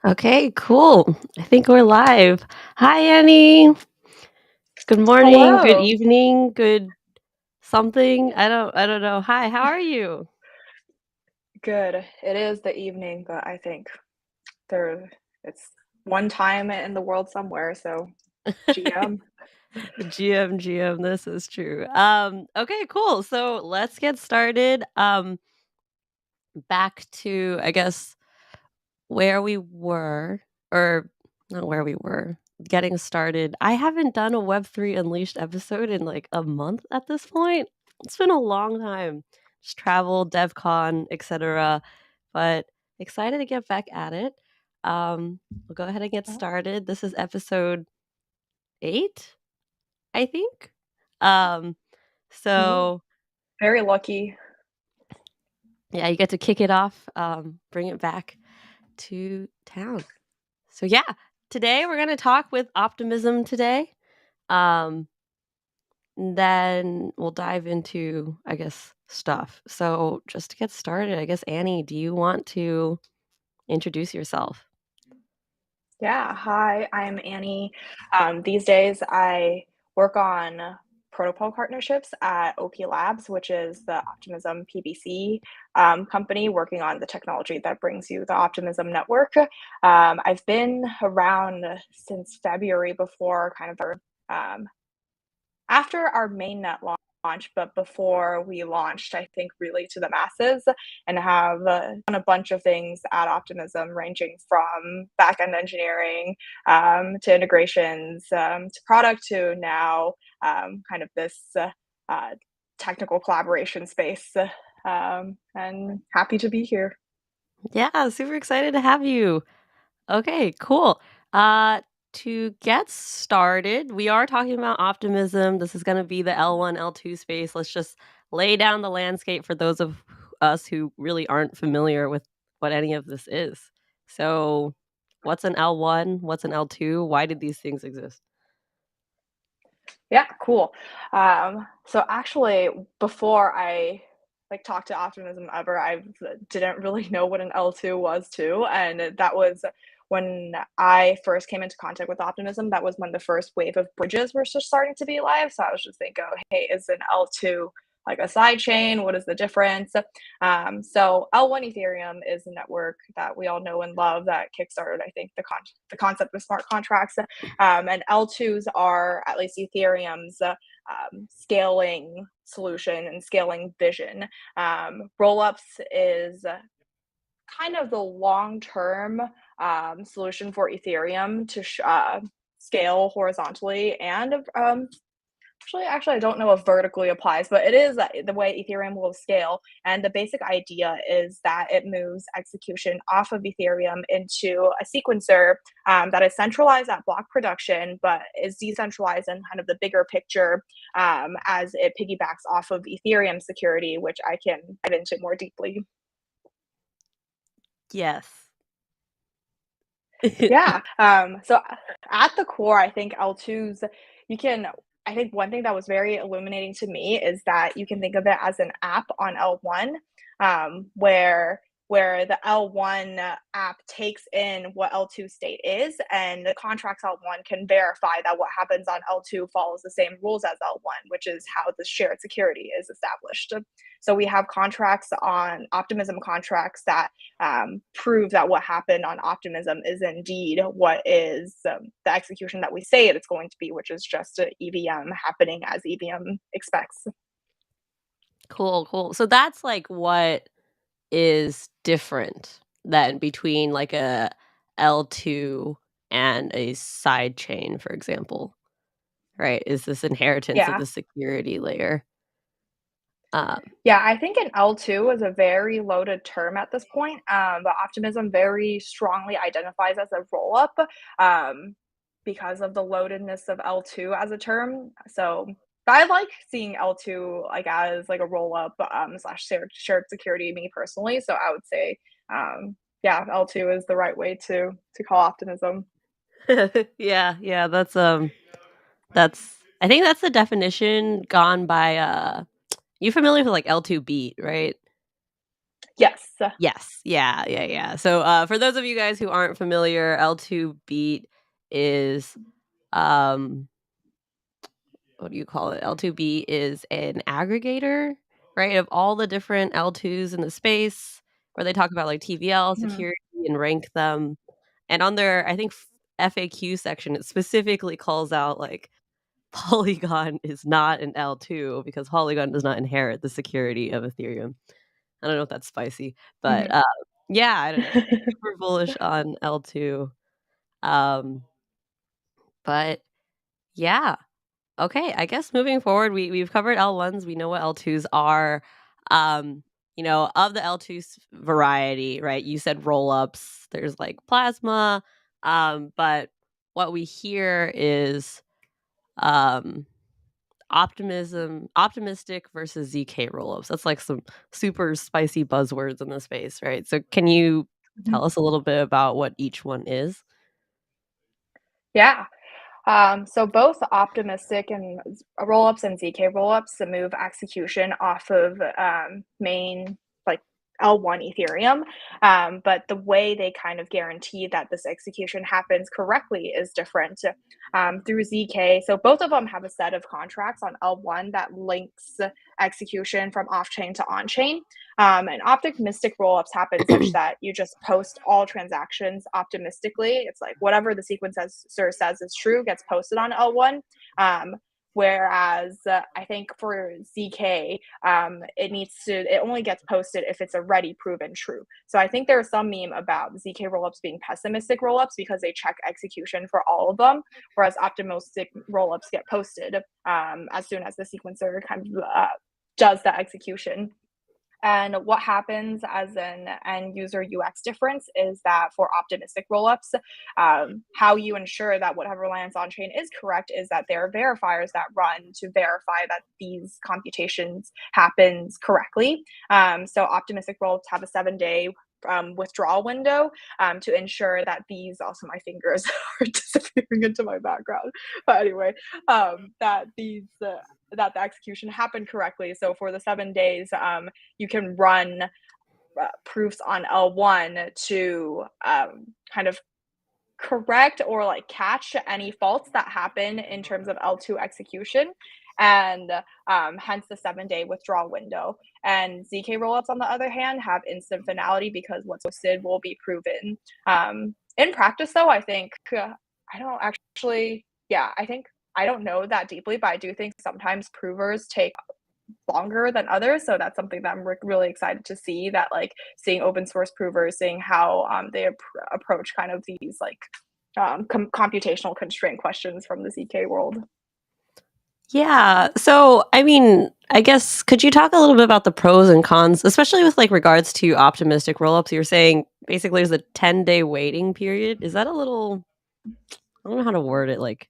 Okay, cool. I think we're live. Hi, Annie. Good morning, good Hello. evening, good something. I don't know. Hi, how are you? Good. It is the evening, but I think it's one time in the world somewhere, so GM. GM, this is true. Okay, cool. So let's get started. Back to I guess where we were, or not where we were, getting started. I haven't done a Web3 Unleashed episode in like a month at this point. It's been a long time. Just travel, Defcon, etc. But excited to get back at it. We'll go ahead and get started. This is episode 8, I think. Um, Mhm. so Very lucky. yeah, you get to kick it off, bring it back to town. So yeah, today we're gonna talk with Optimism today. Um, then we'll dive into, I guess, stuff. So just to get started, I guess Annie, do you want to introduce yourself? Yeah. Hi, I'm Annie. These days, I work on protocol partnerships at OP Labs, which is the Optimism PBC company working on the technology that brings you the Optimism network. I've been around since February before kind of um, after our mainnet launch, but before we launched, I think, really to the masses, and have done a bunch of things at Optimism, ranging from backend engineering to integrations to product to now kind of this uh, technical collaboration space. And happy to be here. Yeah, super excited to have you. Okay, cool. Uh to get started, we are talking about optimism. This is going to be the L1, L2 space. Let's just lay down the landscape for those of us who really aren't familiar with what any of this is. So, what's an L1? What's an L2? Why did these things exist? Yeah, cool. So actually, before I like talked to Optimism ever, I didn't really know what an L2 was too, and that was when I first came into contact with Optimism. That was when the first wave of bridges were just starting to be live. So I was just thinking, oh, hey, is an L2 like a side chain? What is the difference? So L1 Ethereum is a network that we all know and love that kickstarted, I think, the concept of smart contracts, and L2s are at least Ethereum's scaling solution and scaling vision. Rollups is kind of the long term solution for Ethereum to scale horizontally and actually, I don't know if vertically applies, but it is the way Ethereum will scale. And the basic idea is that it moves execution off of Ethereum into a sequencer that is centralized at block production, but is decentralized in kind of the bigger picture as it piggybacks off of Ethereum security, which I can dive into more deeply. Yes. Yeah. So at the core, I think L2s, you can, I think one thing that was very illuminating to me is that you can think of it as an app on L1, where the L1 app takes in what L2 state is, and the contracts L1 can verify that what happens on L2 follows the same rules as L1, which is how the shared security is established. So we have contracts on Optimism contracts that prove that what happened on Optimism is indeed what is the execution that we say it's going to be, which is just an EVM happening as EVM expects. Cool, cool. So that's like what is different than between like a L2 and a side chain, for example, right? Is this inheritance of Yeah. the security layer? Um, Yeah, I think an L2 is a very loaded term at this point, but Optimism very strongly identifies as a roll up um, because of the loadedness of L2 as a term. So I like seeing L2 like as like a roll up slash shared security, me personally. So I would say, yeah, L2 is the right way to call Optimism. yeah, yeah, that's I think that's the definition gone by you familiar with like L2 beat, right? Yes. Yes. Yeah. So, for those of you guys who aren't familiar, L2 beat is, um what do you call it? L2B is an aggregator, right, of all the different L2s in the space where they talk about, like, TVL, Mhm. security, and rank them. And on their, I think, FAQ section, it specifically calls out, like, Polygon is not an L2 because Polygon does not inherit the security of Ethereum. I don't know if that's spicy, but, Mhm. yeah, I don't know. Super bullish on L2. Um, but yeah. Okay, I guess moving forward, we've covered L1s, we know what L2s are. Um, of the L2 variety, right? You said roll-ups, there's like plasma, but what we hear is um optimistic versus ZK roll-ups. That's like some super spicy buzzwords in the space, right? So can you Mhm. tell us a little bit about what each one is? Yeah. So both optimistic and rollups and ZK rollups move execution off of main like L1 Ethereum. But the way they kind of guarantee that this execution happens correctly is different through ZK. So both of them have a set of contracts on L1 that links execution from off chain to on chain. And optimistic rollups happen such that you just post all transactions optimistically. It's like whatever the sequencer says is true gets posted on L1. Um, Whereas I think for ZK, it only gets posted if it's already proven true. So I think there's some meme about ZK rollups being pessimistic rollups because they check execution for all of them, whereas optimistic rollups get posted as soon as the sequencer kind of does the execution. And what happens as an end user UX difference is that for optimistic rollups, how you ensure that whatever lands on chain is correct is that there are verifiers that run to verify that these computations happens correctly. So optimistic rollups have a 7-day withdrawal window to ensure that these also my fingers are disappearing into my background. But anyway, that these that the execution happened correctly. So for the 7 days, you can run proofs on L1 to kind of correct or like catch any faults that happen in terms of L2 execution. And hence the 7-day withdrawal window. And ZK rollups, on the other hand, have instant finality because what's posted will be proven. In practice, though, I think I don't actually, yeah, I think I don't know that deeply, but I do think sometimes provers take longer than others. So that's something that I'm really excited to see, that like seeing open source provers, seeing how they approach kind of these like computational constraint questions from the ZK world. Yeah. So, I mean, I guess could you talk a little bit about the pros and cons, especially with like regards to optimistic rollups? You're saying basically there's a 10-day waiting period. Is that a little, I don't know how to word it, like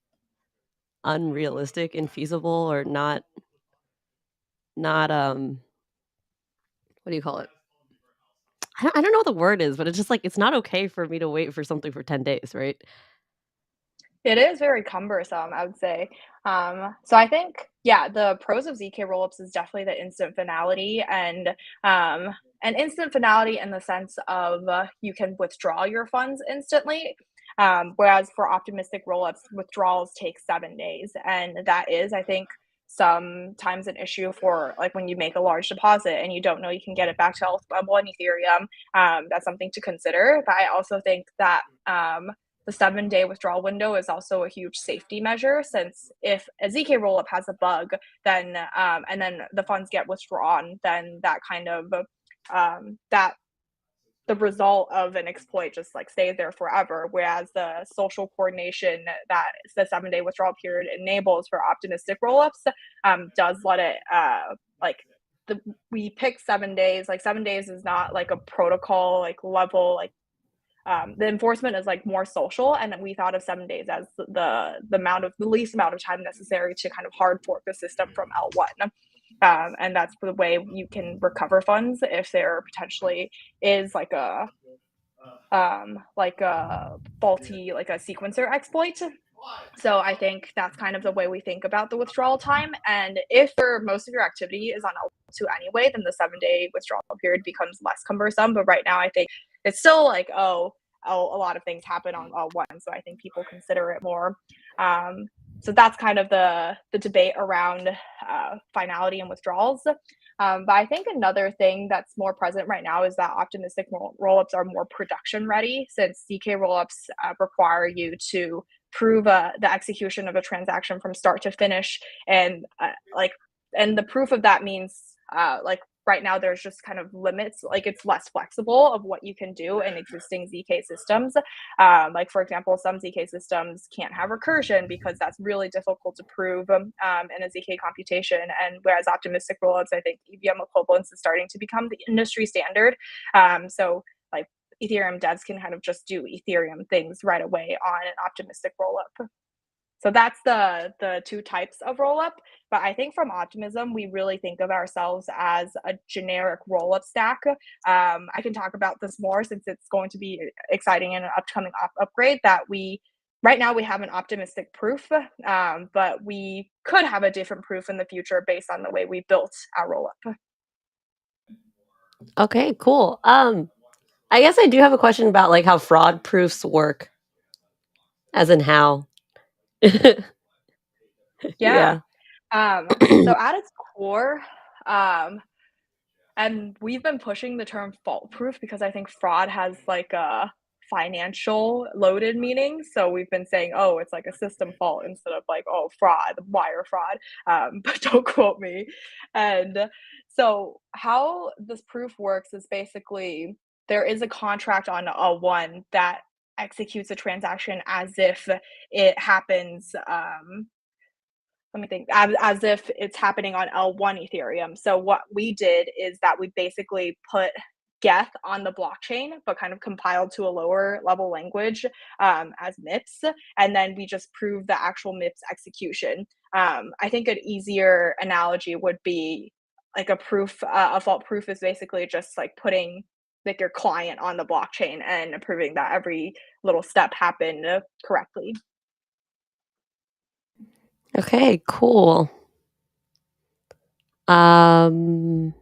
unrealistic, infeasible, or not what do you call it? I don't know what the word is, but it's just like it's not okay for me to wait for something for 10 days, right? It is very cumbersome, I would say. So I think, yeah, the pros of ZK rollups is definitely the instant finality and instant finality in the sense of you can withdraw your funds instantly. Whereas for optimistic rollups, withdrawals take 7 days, and that is, I think, sometimes an issue for like when you make a large deposit and you don't know you can get it back to L1 Ethereum. That's something to consider. But I also think that the 7-day withdrawal window is also a huge safety measure, since if a ZK rollup has a bug, then and then the funds get withdrawn, then that kind of that the result of an exploit just like stays there forever. Whereas the social coordination that the 7-day withdrawal period enables for optimistic rollups does let it like the we pick 7 days. Like 7 days is not like a protocol like level like the enforcement is like more social, and we thought of 7 days as the least amount of time necessary to kind of hard fork the system from L1. And that's the way you can recover funds if there potentially is like a faulty like a sequencer exploit. So I think that's kind of the way we think about the withdrawal time. And if most of your activity is on L2 anyway, then the 7-day withdrawal period becomes less cumbersome. But right now, I think it's still like, a lot of things happen on L1, so I think people consider it more. So that's kind of the debate around finality and withdrawals. But I think another thing that's more present right now is that optimistic rollups are more production ready, since ZK rollups require you to prove the execution of a transaction from start to finish, and and the proof of that means like right now there's just kind of limits, like it's less flexible of what you can do in existing ZK systems. Like for example, some ZK systems can't have recursion because that's really difficult to prove in a ZK computation. And whereas optimistic rollups, I think EVM equivalence is starting to become the industry standard. So like Ethereum devs can kind of just do Ethereum things right away on an optimistic rollup. So that's the two types of rollup. But I think from Optimism, we really think of ourselves as a generic rollup stack. I can talk about this more since it's going to be exciting in an upcoming upgrade. That we right now we have an optimistic proof, but we could have a different proof in the future based on the way we built our rollup. Okay, cool. I guess I do have a question about like how fraud proofs work, as in how. Yeah. Yeah. So at its core, and we've been pushing the term fault proof because I think fraud has like a financial loaded meaning. So we've been saying, oh, it's like a system fault instead of like, oh, fraud, wire fraud. But don't quote me. And so how this proof works is basically there is a contract on L1 that executes a transaction as if it happens let me think, as if it's happening on L1 Ethereum. So what we did is that we basically put Geth on the blockchain, but kind of compiled to a lower level language as MIPS, and then we just proved the actual MIPS execution. I think an easier analogy would be like a fault proof is basically just like putting like your client on the blockchain and proving that every little step happened correctly. Okay, cool. Um,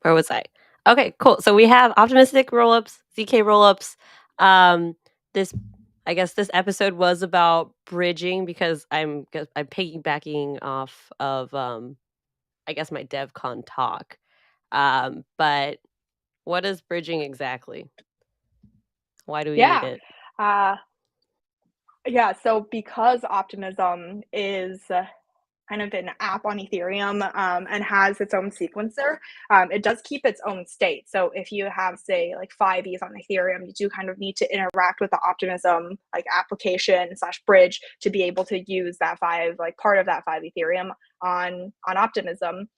where was I? Okay, cool. So we have optimistic rollups, ZK rollups. Um, this, I guess, this episode was about bridging because I'm piggybacking off of I guess my DevCon talk. But what is bridging exactly? Why do we need Yeah. it? Uh, Yeah, so because Optimism is kind of an app on Ethereum and has its own sequencer, it does keep its own state. So if you have, say, like 5 ETH on Ethereum, you do kind of need to interact with the Optimism like application slash bridge to be able to use that like part of that 5 Ethereum on Optimism.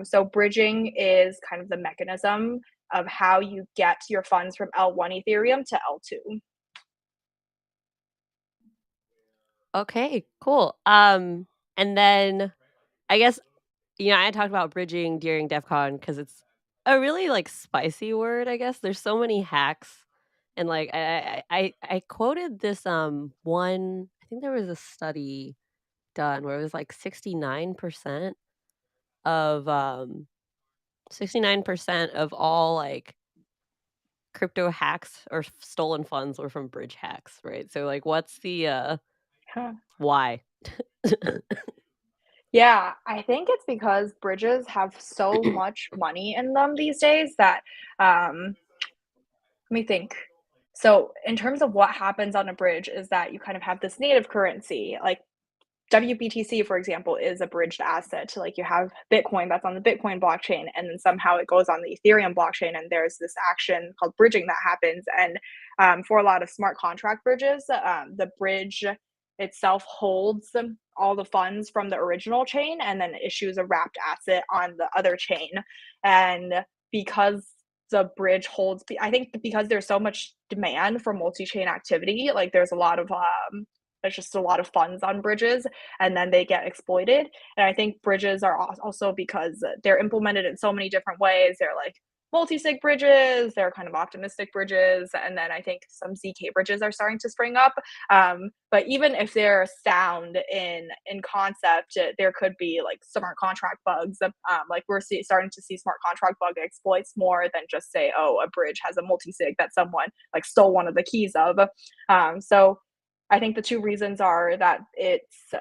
So bridging is kind of the mechanism of how you get your funds from L1 Ethereum to L2. Okay, cool. And then I guess I talked about bridging during DEF CON because it's a really like spicy word, I guess. There's so many hacks. And like I quoted this one, I think there was a study done where it was like 69% of 69% of all like crypto hacks or stolen funds were from bridge hacks, right? So like what's the why? Yeah, I think it's because bridges have so much money in them these days that let me think. So, in terms of what happens on a bridge, is that you kind of have this native currency. Like WBTC, for example, is a bridged asset. Like you have Bitcoin that's on the Bitcoin blockchain, and then somehow it goes on the Ethereum blockchain, and there's this action called bridging that happens. And for a lot of smart contract bridges, the bridge itself holds all the funds from the original chain and then issues a wrapped asset on the other chain. And because the bridge holds, I think because there's so much demand for multi-chain activity, like there's just a lot of funds on bridges and then they get exploited. And I think bridges are also because they're implemented in so many different ways. They're like multi-sig bridges, there are kind of optimistic bridges, and then I think some ZK bridges are starting to spring up. But even if they're sound in concept, there could be like smart contract bugs. Like starting to see smart contract bug exploits more than just say, oh, a bridge has a multi-sig that someone like stole one of the keys of. So I think the two reasons are that it's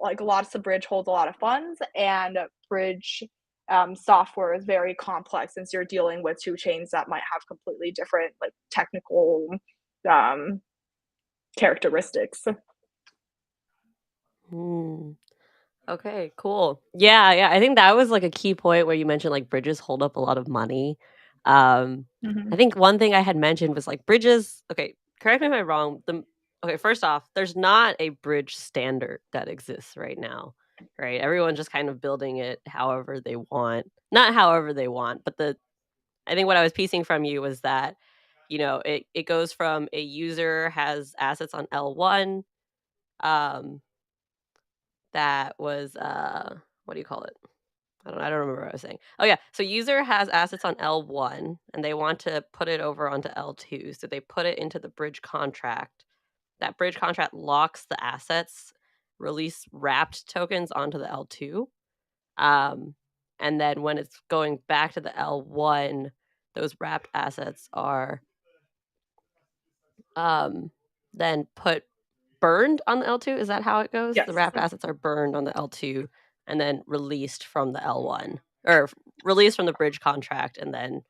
like lots of bridge holds a lot of funds, and bridge software is very complex since you're dealing with two chains that might have completely different like technical um, characteristics. Hmm. Okay, cool. Yeah, yeah. I think that was like a key point where you mentioned like bridges hold up a lot of money. I Mhm. think one thing I had mentioned was like bridges. Okay, correct me if I'm wrong. Okay, first off, there's not a bridge standard that exists right now, right? Everyone's just kind of building it however they want. Not however they want, but I think what I was piecing from you was that, it goes from a user has assets on L1, um, that was what do you call it? I don't remember what I was saying. Oh yeah, so user has assets on L1 and they want to put it over onto L2. So they put it into the bridge contract. That bridge contract locks the assets, release wrapped tokens onto the L2. Um, and then when it's going back to the L1, those wrapped assets are um, then burned on the L2. Is that how it goes? The Yes. wrapped assets are burned on the L2 and then released from the L1, or released from the bridge contract and then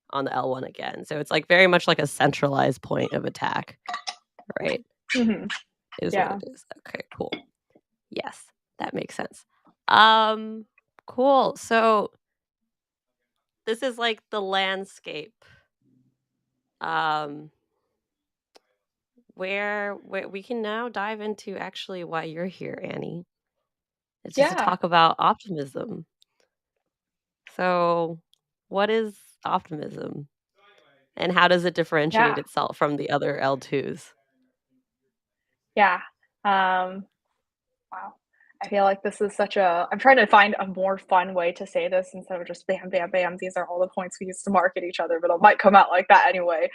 on the L1 again. So it's like very much like a centralized point of attack, right? Mhm. Is what Yeah. it is. Okay, cool. Yes, that makes sense. Um, cool. So this is like the landscape. Um, where we can now dive into actually why you're here, Annie. It's just to Yeah. talk about optimism. So, what is optimism and how does it differentiate Yeah. itself from the other L2s? Yeah. Um, Wow. I feel like this is such a I'm trying to find a more fun way to say this instead of just bam, bam, bam. These are all the points we use to market each other, but it might come out like that anyway.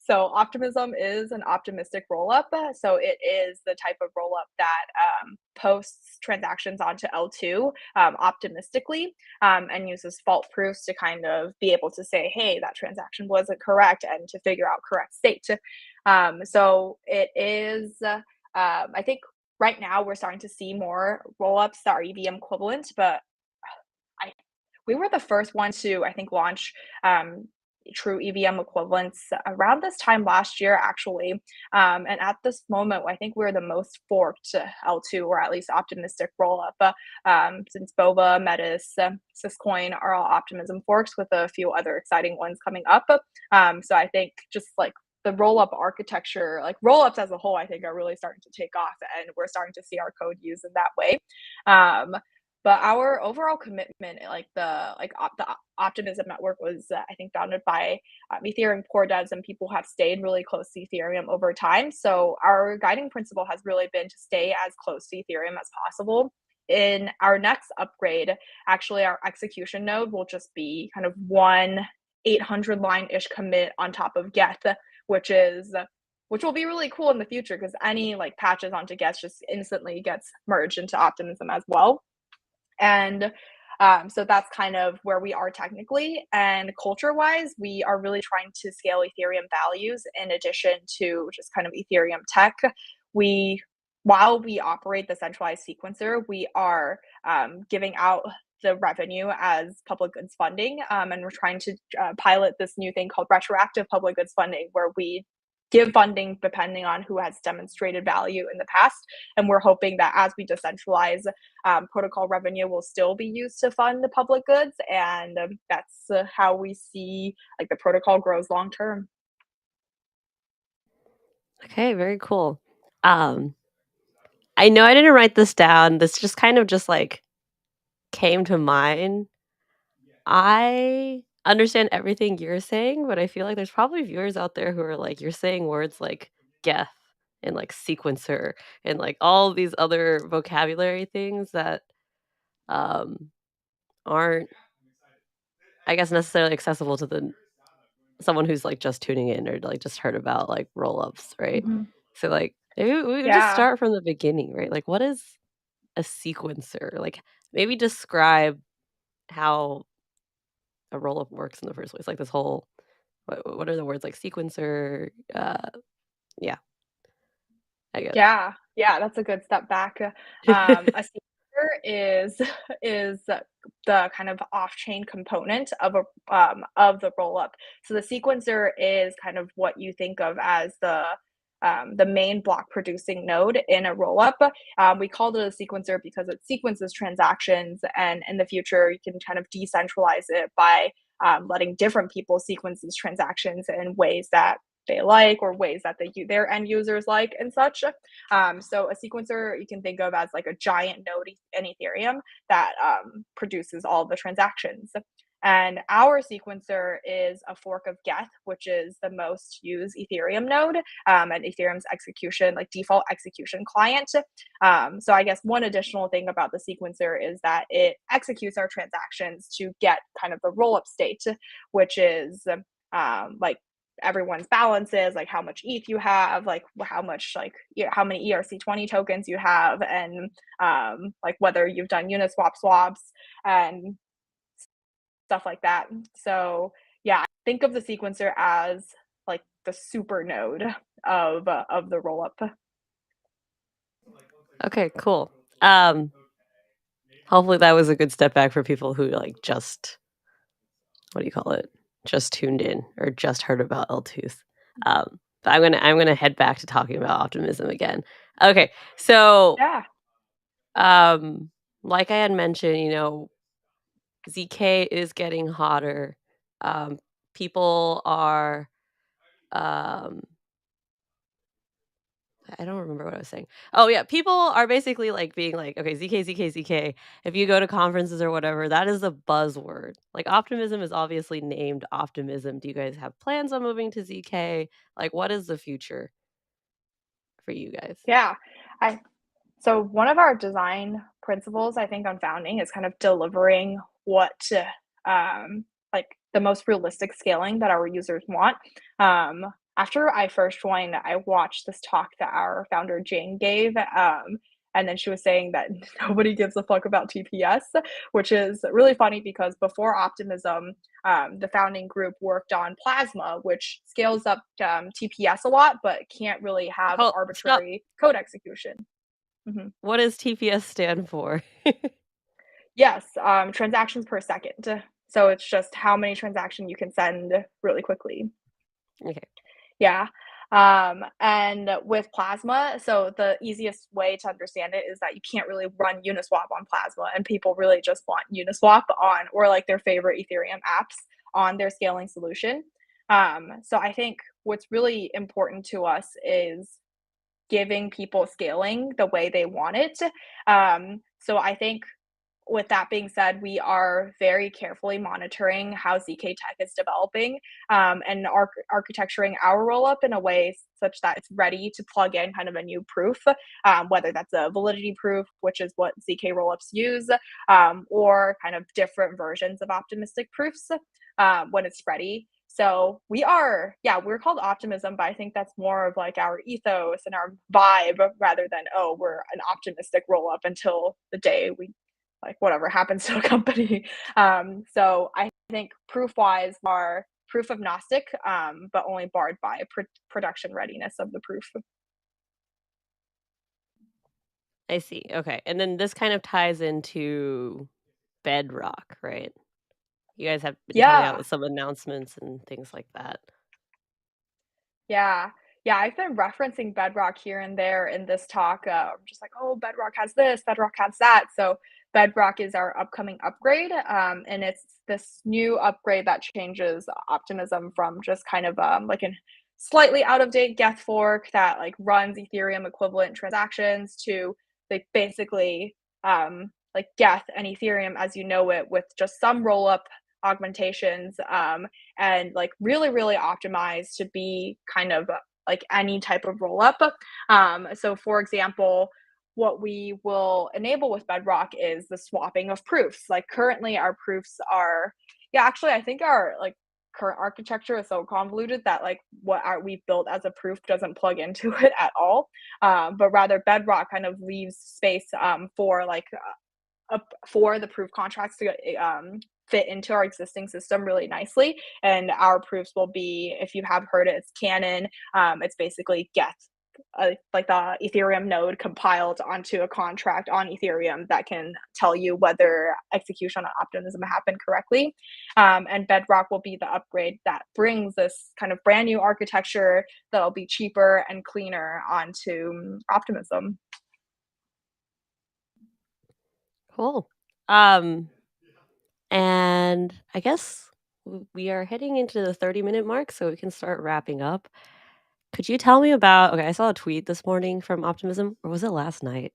So optimism is an optimistic rollup. So it is the type of rollup that posts transactions onto L2 optimistically, and uses fault proofs to kind of be able to say, hey, that transaction wasn't correct, and to figure out correct state. So it is, I think right now we're starting to see more rollups that are EVM equivalent, but I we were the first one to, I think, launch true EVM equivalents around this time last year, actually. And at this moment, I think we're the most forked L2, or at least optimistic rollup, since Bova, Metis, Syscoin are all Optimism forks with a few other exciting ones coming up. So I think just like the roll-up architecture, like roll-ups as a whole, I think are really starting to take off, and we're starting to see our code used in that way. Um, but our overall commitment, the Optimism network was, I think, founded by Ethereum core devs and people who have stayed really close to Ethereum over time. So our guiding principle has really been to stay as close to Ethereum as possible. In our next upgrade, actually, our execution node will just be kind of one 800 line ish commit on top of Geth, which is which will be really cool in the future because any like patches onto Geth just instantly gets merged into Optimism as well. And so that's kind of where we are technically. And culture wise, we are really trying to scale Ethereum values in addition to just kind of Ethereum tech. We, while we operate the centralized sequencer, we are giving out the revenue as public goods funding. And we're trying to pilot this new thing called retroactive public goods funding, where we give funding depending on who has demonstrated value in the past. And we're hoping that as we decentralize, protocol revenue will still be used to fund the public goods, and that's how we see like the protocol grows long term. Okay, very cool. Um, I know I didn't write this down. This just kind of just like came to mind. I understand everything you're saying, but I feel like there's probably viewers out there who are like, you're saying words like geth and like sequencer and like all these other vocabulary things that um aren't I guess, necessarily accessible to someone who's, like, just tuning in or, like, just heard about, like, Rollups, right? Mhm. So, like, maybe we would just Yeah. start from the beginning, right? Like, what is a sequencer? Like, maybe describe how a rollup works in the first place, like, this whole what are the words, like, sequencer? Yeah, I guess. Yeah, yeah, that's a good step back. A sequencer is is the kind of off-chain component of the rollup. So the sequencer is kind of what you think of as the main block producing node in a rollup. We called it a sequencer because it sequences transactions, and in the future, you can kind of decentralize it by letting different people sequence these transactions in ways that they like or ways that their end users like and such. So a sequencer you can think of as like a giant node in Ethereum that produces all the transactions. And our sequencer is a fork of Geth, which is the most used Ethereum node and Ethereum's execution, like default execution client. So I guess one additional thing about the sequencer is that it executes our transactions to get kind of the roll-up state, which is like everyone's balances, like how much ETH you have, like how much like how many ERC20 tokens you have, and like whether you've done Uniswap swaps and stuff like that. So yeah, think of the sequencer as like the super node of the rollup. Okay, cool. Hopefully that was a good step back for people who, like, just what do you call it? Just tuned in or just heard about L2s. But I'm gonna head back to talking about optimism again. Okay, so, Yeah, um, like I had mentioned, ZK is getting hotter. Um, people are, um I don't remember what I was saying. Oh, yeah, people are basically, like, being like, "Okay, ZK, ZK, ZK." If you go to conferences or whatever, that is a buzzword. Like, optimism is obviously named Optimism. Do you guys have plans on moving to ZK? Like, what is the future for you guys? yeah. I So one of our design principles, I think, on founding is kind of delivering like the most realistic scaling that our users want. After I first joined, I watched this talk that our founder Jane gave. And then she was saying that nobody gives a fuck about TPS, which is really funny because before Optimism, the founding group worked on Plasma, which scales up TPS a lot, but can't really have Hold stop. arbitrary code execution. Mhm. What does TPS stand for? Yes, transactions per second. So it's just how many transactions you can send really quickly. Okay. Yeah. And with Plasma, so the easiest way to understand it is that you can't really run Uniswap on Plasma, and people really just want Uniswap on or like their favorite Ethereum apps on their scaling solution. So I think what's really important to us is giving people scaling the way they want it. So I think with that being said, we are very carefully monitoring how ZK Tech is developing and architecturing our rollup in a way such that it's ready to plug in kind of a new proof, whether that's a validity proof, which is what ZK rollups use, or kind of different versions of optimistic proofs when it's ready. So we're called Optimism, but I think that's more of like our ethos and our vibe rather than, oh, we're an optimistic roll up until the day we like whatever happens to a company. So I think proof wise are proof agnostic, but only barred by production readiness of the proof. I see, okay, and then this kind of ties into Bedrock, right? You guys have been coming out Yeah, with some announcements and things like that. yeah, yeah. I've been referencing Bedrock here and there in this talk. I'm just like, oh, Bedrock has this, Bedrock has that. So Bedrock is our upcoming upgrade, and it's this new upgrade that changes Optimism from just kind of like a slightly out of date Geth fork that like runs Ethereum equivalent transactions to like basically like Geth and Ethereum as you know it with just some roll up augmentations and like really really optimized to be kind of like any type of roll up. So for example, what we will enable with Bedrock is the swapping of proofs. Like currently, our proofs are Yeah, actually, I think our like current architecture is so convoluted that like we've built as a proof doesn't plug into it at all. But rather Bedrock kind of leaves space for like for the proof contracts to fit into our existing system really nicely. And our proofs will be, if you have heard it, it's canon. It's basically get like the Ethereum node compiled onto a contract on Ethereum that can tell you whether execution on Optimism happened correctly. And Bedrock will be the upgrade that brings this kind of brand new architecture that'll be cheaper and cleaner onto Optimism. Cool. And I guess we are heading into the 30-minute mark, so we can start wrapping up. Could you tell me about okay, I saw a tweet this morning from Optimism, or was it last night?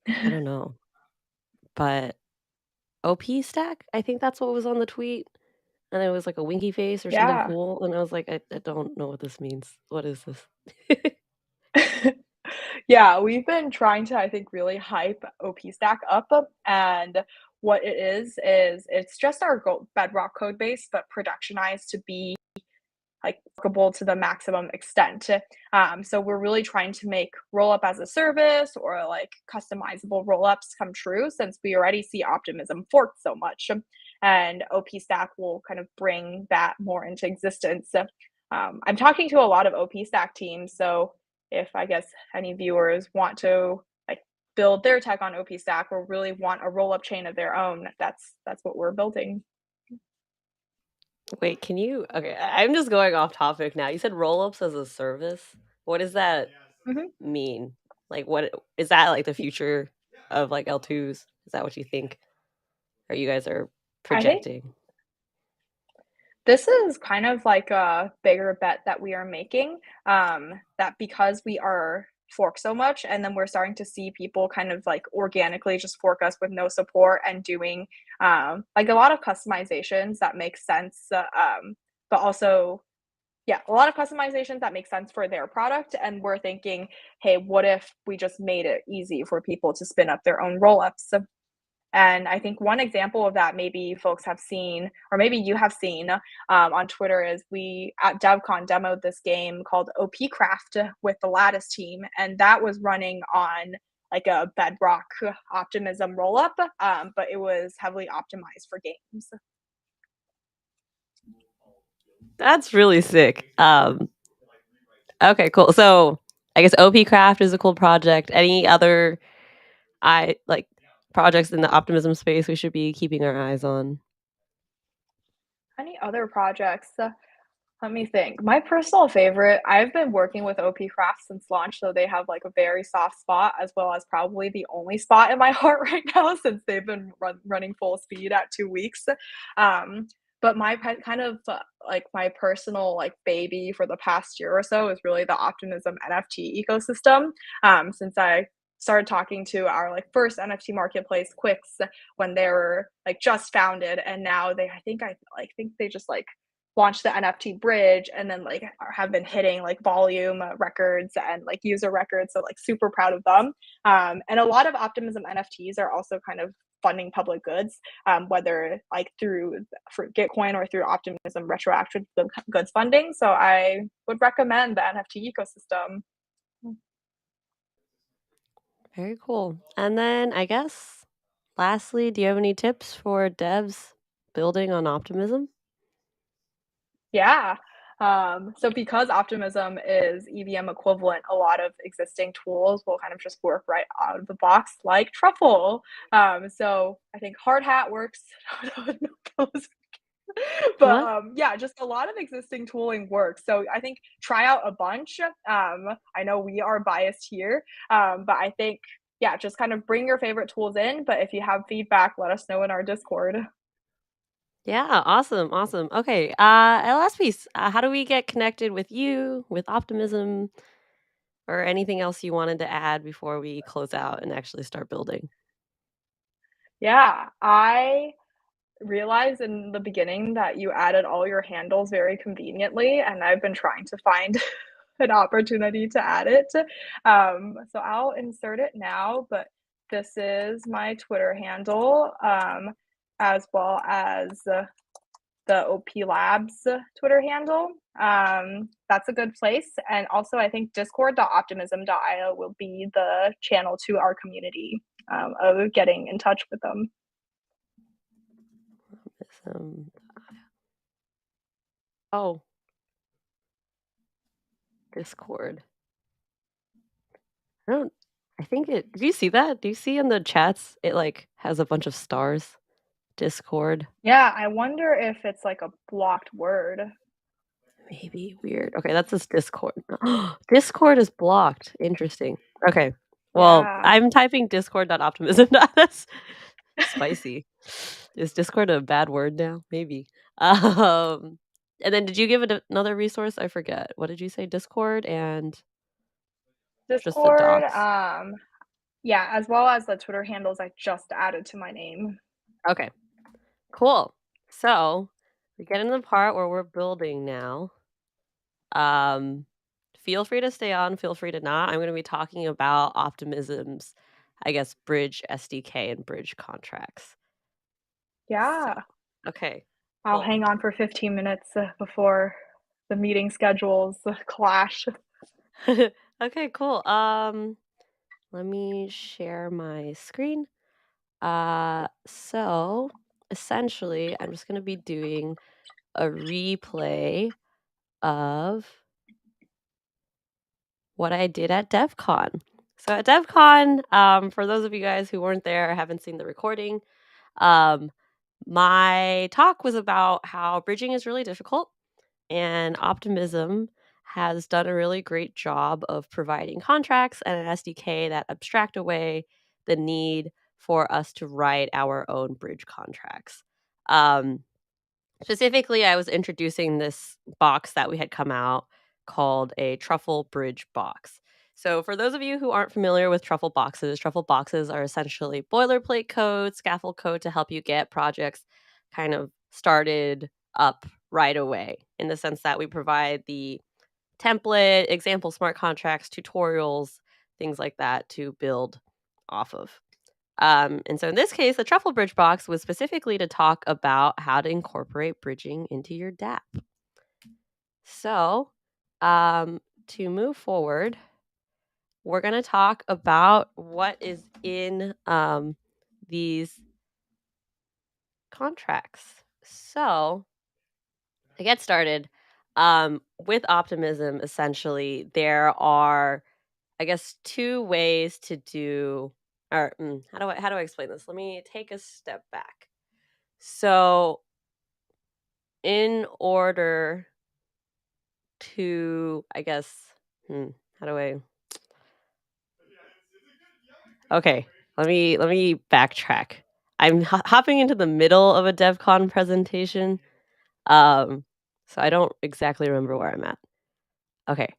I don't know. But OpStack, I think that's what was on the tweet. And it was like a winky face or something Yeah. cool. And I was like, I don't know what this means. What is this? Yeah, we've been trying to, I think, really hype OpStack up, and what it is it's just our Bedrock code base, but productionized to be like workable to the maximum extent. So we're really trying to make rollup as a service or like customizable rollups come true since we already see Optimism forked so much. And OpStack will kind of bring that more into existence. I'm talking to a lot of OpStack teams, so if I guess any viewers want to like build their tech on OpStack or really want a rollup chain of their own, that's what we're building. Wait, can you okay, I'm just going off topic now. You said rollups as a service. What does that Mhm. mean? Like what is that like the future of like L2s? Is that what you think? Or you guys are I think projecting? this is kind of like a bigger bet that we are making, that because we are forked so much, and then we're starting to see people kind of like organically just fork us with no support and doing like a lot of customizations that make sense, but also yeah, a lot of customizations that make sense for their product. And we're thinking, hey, what if we just made it easy for people to spin up their own rollups? And I think one example of that maybe folks have seen, or maybe you have seen on Twitter, is we at Defcon demoed this game called OP Craft with the Lattice team, and that was running on like a Bedrock Optimism rollup, but it was heavily optimized for games. That's really sick. Okay, cool. So I guess OP Craft is a cool project. Any other I like projects in the optimism space we should be keeping our eyes on? Any other projects? Let me think. My personal favorite, I've been working with OP Craft since launch, so they have like a very soft spot, as well as probably the only spot in my heart right now since they've been running full speed at 2 weeks. Um, but my kind of like my personal like baby for the past year or so is really the Optimism NFT ecosystem. Since I started talking to our like first NFT marketplace, Quicks, when they were like just founded, and now I think they just like launched the NFT bridge and then like have been hitting like volume records and like user records. So like super proud of them. And a lot of Optimism NFTs are also kind of funding public goods, whether like through for Gitcoin or through Optimism retroactive goods funding. So I would recommend the NFT ecosystem. Very cool. And then I guess lastly, do you have any tips for devs building on optimism? Yeah. So because Optimism is EVM equivalent, a lot of existing tools will kind of just work right out of the box, like Truffle. So I think Hard Hat works. But What? yeah, just a lot of existing tooling works. So I think try out a bunch. I know we are biased here, but I think yeah, just kind of bring your favorite tools in. But if you have feedback, let us know in our Discord. Yeah, awesome, awesome. Okay, and last piece. How do we get connected with you, with optimism, or anything else you wanted to add before we close out and actually start building? Yeah, I realized in the beginning that you added all your handles very conveniently, and I've been trying to find an opportunity to add it. So I'll insert it now, but this is my Twitter handle. as well as the OP Labs Twitter handle. That's a good place. And also, I think discord.optimism.io will be the channel to our community of getting in touch with them. Oh, Discord. I think it. Did you see that? Do you see in the chats? It like has a bunch of stars. Discord. Yeah, I wonder if it's like a blocked word. Maybe weird. Okay, that's just Discord. Discord is blocked. Interesting. Okay. Well, Yeah. I'm typing discord.optimism. That's spicy. Is Discord a bad word now? Maybe. And then did you give it another resource? I forget. What did you say? Discord and just the Discord, docs. yeah, as well as the Twitter handles I just added to my name. Okay. Cool. So we get into the part where we're building now. Um, feel free to stay on, feel free to not. I'm going to be talking about Optimism's, I guess, Bridge SDK and Bridge contracts. So, Yeah. okay, I'll cool. hang on for 15 minutes before the meeting schedules clash. Okay, cool. Let me share my screen. So essentially, I'm just going to be doing a replay of what I did at Defcon. So at Defcon, for those of you guys who weren't there or haven't seen the recording, um, my talk was about how bridging is really difficult, and Optimism has done a really great job of providing contracts and an SDK that abstract away the need for us to write our own bridge contracts. Specifically, I was introducing this box that we had come out called a Truffle Bridge Box. So, for those of you who aren't familiar with truffle boxes are essentially boilerplate code, scaffold code to help you get projects kind of started up right away, in the sense that we provide the template, example smart contracts, tutorials, things like that to build off of. And so in this case, the Truffle Bridge box was specifically to talk about how to incorporate bridging into your dApp. So, to move forward, we're going to talk about what is in these contracts. So, to get started, with Optimism, essentially, there are, I guess, two ways to do. Or how do I explain this? Let me take a step back. So, in order to, I guess, how do I? Okay, let me backtrack. I'm hopping into the middle of a DevCon presentation, so I don't exactly remember where I'm at. Okay.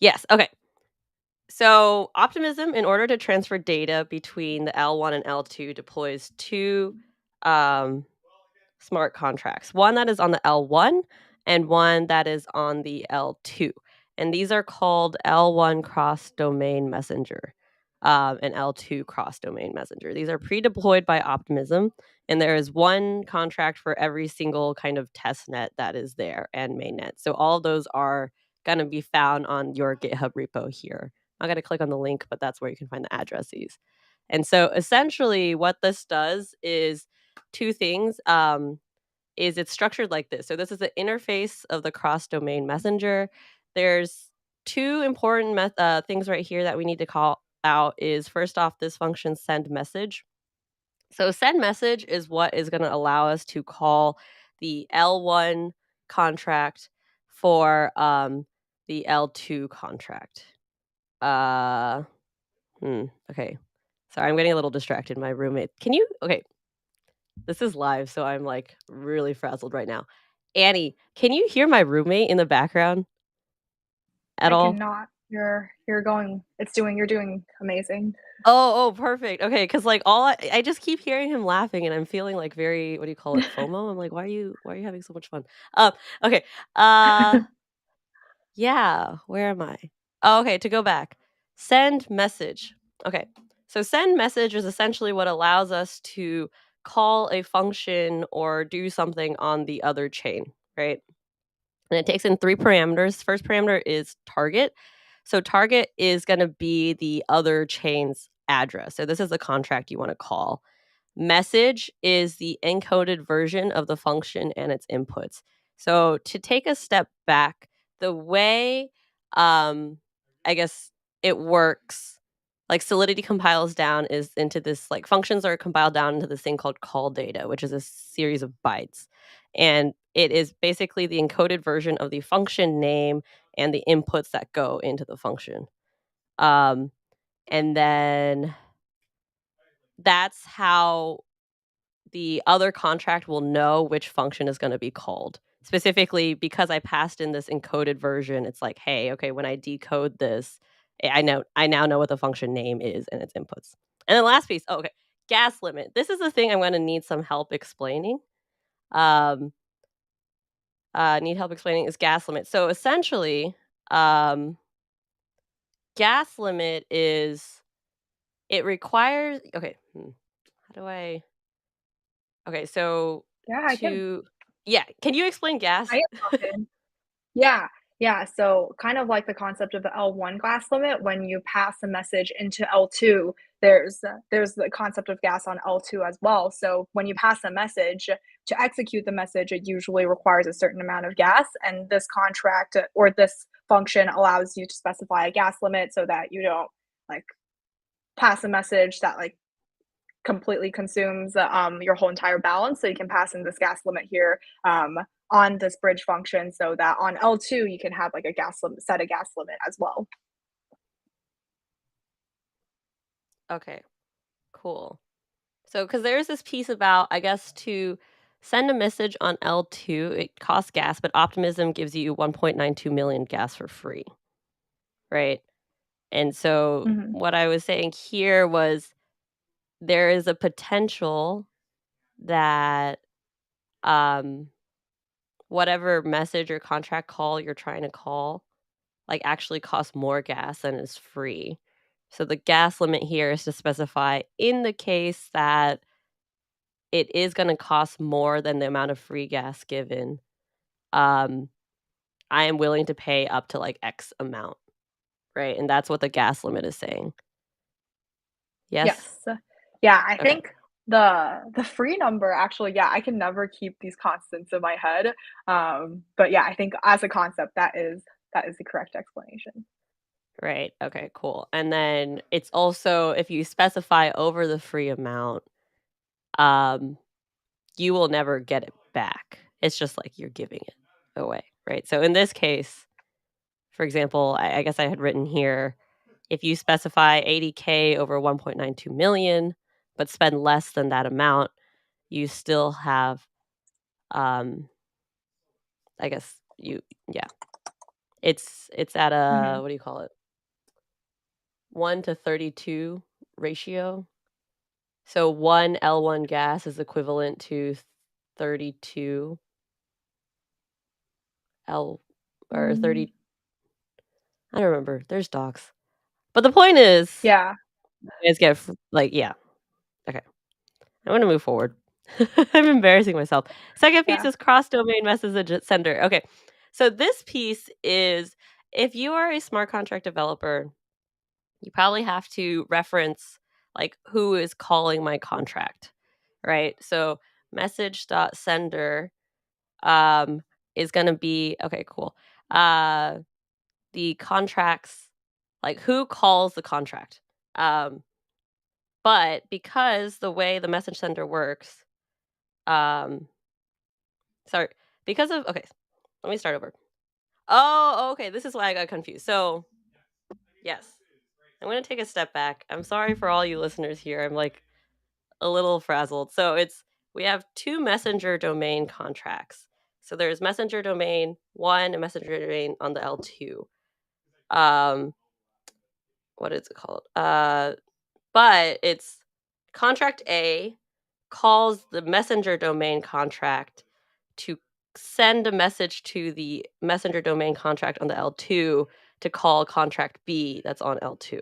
Yes. Okay. So Optimism, in order to transfer data between the L1 and L2, deploys two smart contracts, one that is on the L1 and one that is on the L2. And these are called L1 cross domain messenger and L2 cross domain messenger. These are pre-deployed by Optimism, and there is one contract for every single kind of test net that is there and mainnet. So all of those are going to be found on your GitHub repo here. I'm going to click on the link, but that's where you can find the addresses. And so essentially what this does is two things. Is it's structured like this. So this is the interface of the cross-domain messenger. There's two important things right here that we need to call out is first off, this function send message. So send message is what is going to allow us to call the L1 contract for the L2 contract. Okay. Sorry, I'm getting a little distracted. My roommate. Okay, this is live, so I'm, like, really frazzled right now. Annie, can you hear my roommate in the background at I all? cannot. You're doing amazing. Oh, perfect. Okay, because like, I just keep hearing him laughing, and I'm feeling, like, very what do you call it? FOMO? I'm like, "Why are you having so much fun?" Okay. Uh, yeah, where am I? Oh, okay, to go back. Send message. Okay. So send message is essentially what allows us to call a function or do something on the other chain, right? And it takes in 3 parameters. First parameter is target. So target is going to be the other chain's address. So this is the contract you want to call. Message is the encoded version of the function and its inputs. So to take a step back, the way I guess it works, like Solidity compiles down is into this, like functions are compiled down into this thing called call data, which is a series of bytes. And it is basically the encoded version of the function name and the inputs that go into the function. And then that's how the other contract will know which function is going to be called. Specifically, because I passed in this encoded version, it's like, hey, okay, when I decode this, I now know what the function name is and its inputs. And then last piece, oh, okay, gas limit. This is the thing I'm going to need some help explaining. Um, need help explaining is gas limit. So essentially, um, gas limit is it requires. Okay, how do I? Okay, so Yeah, to yeah, can you explain gas? I can pop in. Yeah, yeah, so kind of like the concept of the L1 gas limit, when you pass a message into L2, there's the concept of gas on L2 as well. So when you pass a message, to execute the message, it usually requires a certain amount of gas, and this contract or this function allows you to specify a gas limit so that you don't like pass a message that like completely consumes your whole entire balance. So you can pass in this gas limit here on this bridge function so that on L2 you can have like a gas limit, set a gas limit as well. Okay, cool. So, because there's this piece about, I guess, to send a message on L2, it costs gas, but Optimism gives you 1.92 million gas for free, right? And so, Mhm. what I was saying here was there is a potential that um, whatever message or contract call you're trying to call, like, actually costs more gas than is free. So, the gas limit here is to specify in the case that it is gonna cost more than the amount of free gas given, um, I am willing to pay up to, like, X amount, right? And that's what the gas limit is saying. Yes? Yes. Yeah, I Okay. think the free number actually, yeah, I can never keep these constants in my head. But yeah, I think as a concept that is the correct explanation. Right, okay, cool. And then it's also if you specify over the free amount, um, you will never get it back. It's just like you're giving it away, right? So in this case, for example, I guess I had written here, if you specify 80K over 1.92 million, but spend less than that amount, you still have, um, I guess you, yeah, it's at a, Mhm. what do you call it? 1 to 32 ratio. So one L1 gas is equivalent to 32 L or Mm, 30. I don't remember. There's docs. But the point is, yeah, you guys get like, yeah. Okay. I want to move forward. I'm embarrassing myself. Second piece yeah. is cross-domain message sender. Okay. So this piece is if you are a smart contract developer, you probably have to reference like who is calling my contract, right? So message.sender is going to be okay, cool. The contracts like who calls the contract. Um but because the way the message sender works, um sorry, because of okay, let me start over. Oh, okay, this is why I got confused. So, yes. I'm going to take a step back. I'm sorry for all you listeners here. I'm like a little frazzled. So, it's we have two messenger domain contracts. So, there's messenger domain 1 and messenger domain on the L2. Um what is it called? But it's contract A calls the messenger domain contract to send a message to the messenger domain contract on the L2 to call contract B that's on L2.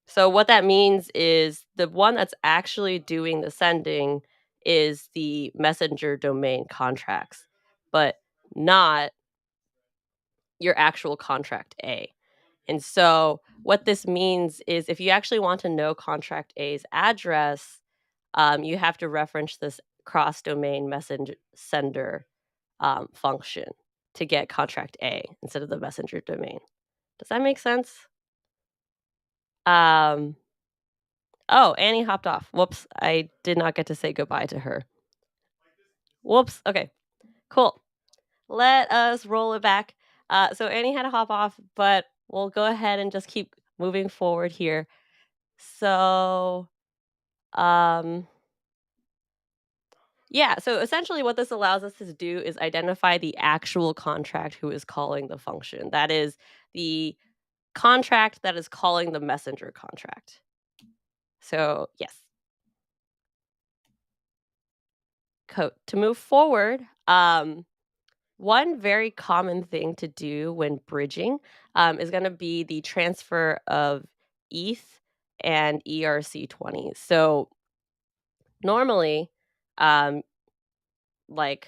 So what that means is the one that's actually doing the sending is the messenger domain contracts, but not your actual contract A. And so what this means is if you actually want to know contract A's address, you have to reference this cross-domain messenger sender function to get contract A instead of the messenger domain. Does that make sense? Um, oh, Annie hopped off. Whoops, I did not get to say goodbye to her. Whoops. Okay, cool. Let us roll it back. So Annie had to hop off, but we'll go ahead and just keep moving forward here. So, um, yeah, so essentially what this allows us to do is identify the actual contract who is calling the function. That is the contract that is calling the messenger contract. So, yes. To move forward, one very common thing to do when bridging is going to be the transfer of ETH and ERC20. So, normally, um, like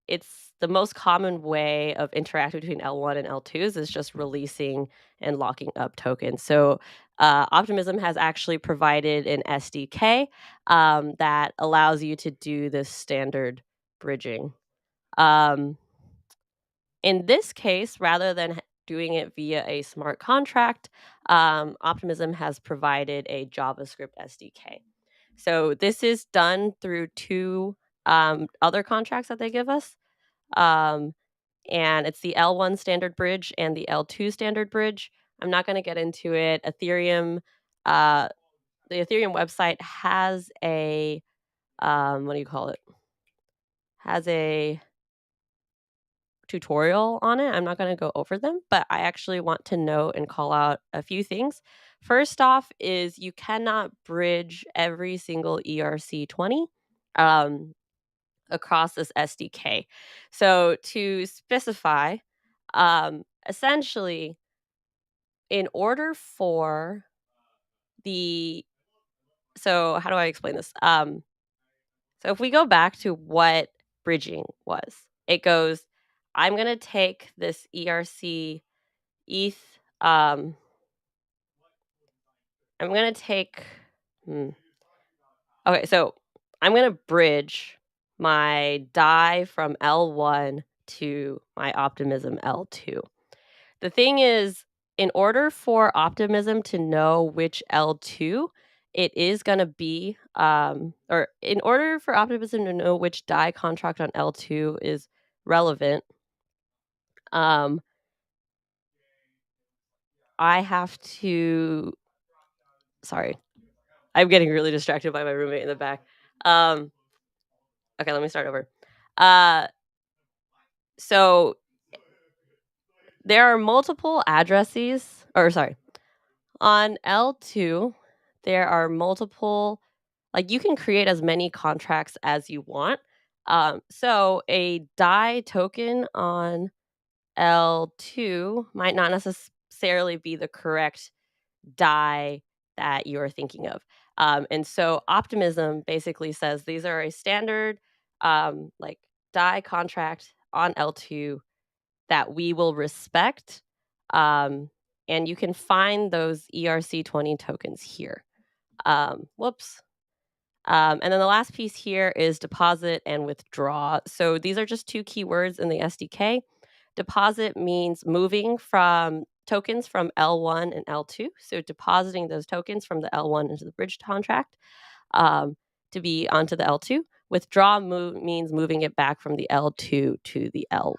it's the most common way of interacting between L1 and L2s is just releasing and locking up tokens. So, Optimism has actually provided an SDK that allows you to do this standard bridging. Um, in this case, rather than doing it via a smart contract, Optimism has provided a JavaScript SDK. So, this is done through two other contracts that they give us. Um, and it's the L1 standard bridge and the L2 standard bridge. I'm not going to get into it. Uh, the Ethereum website has a what do you call it? Has a tutorial on it. I'm not going to go over them, but I actually want to note and call out a few things. First off, is you cannot bridge every single ERC20. Um, across this SDK. So to specify, essentially, in order for the so how do I explain this? So if we go back to what bridging was, it goes, I'm gonna take this ERC ETH. I'm gonna take. Okay, so I'm gonna bridge my die from L1 to my Optimism L2. The thing is, in order for Optimism to know which L2 it is going to be, or in order for Optimism to know which die contract on L2 is relevant, um, I have to. Sorry, I'm getting really distracted by my roommate in the back. Um, okay, let me start over. Uh, so there are multiple addresses, or sorry, on L2, there are multiple, like you can create as many contracts as you want. So a DAI token on L2 might not necessarily be the correct DAI that you're thinking of. And so Optimism basically says these are a standard like DAI contract on L2 that we will respect. Um, and you can find those ERC20 tokens here. Whoops. And then the last piece here is deposit and withdraw. So these are just two keywords in the SDK. Deposit means moving from tokens from L1 and L2. So depositing those tokens from the L1 into the bridge contract to be onto the L2. Withdraw means moving it back from the L2 to the L1.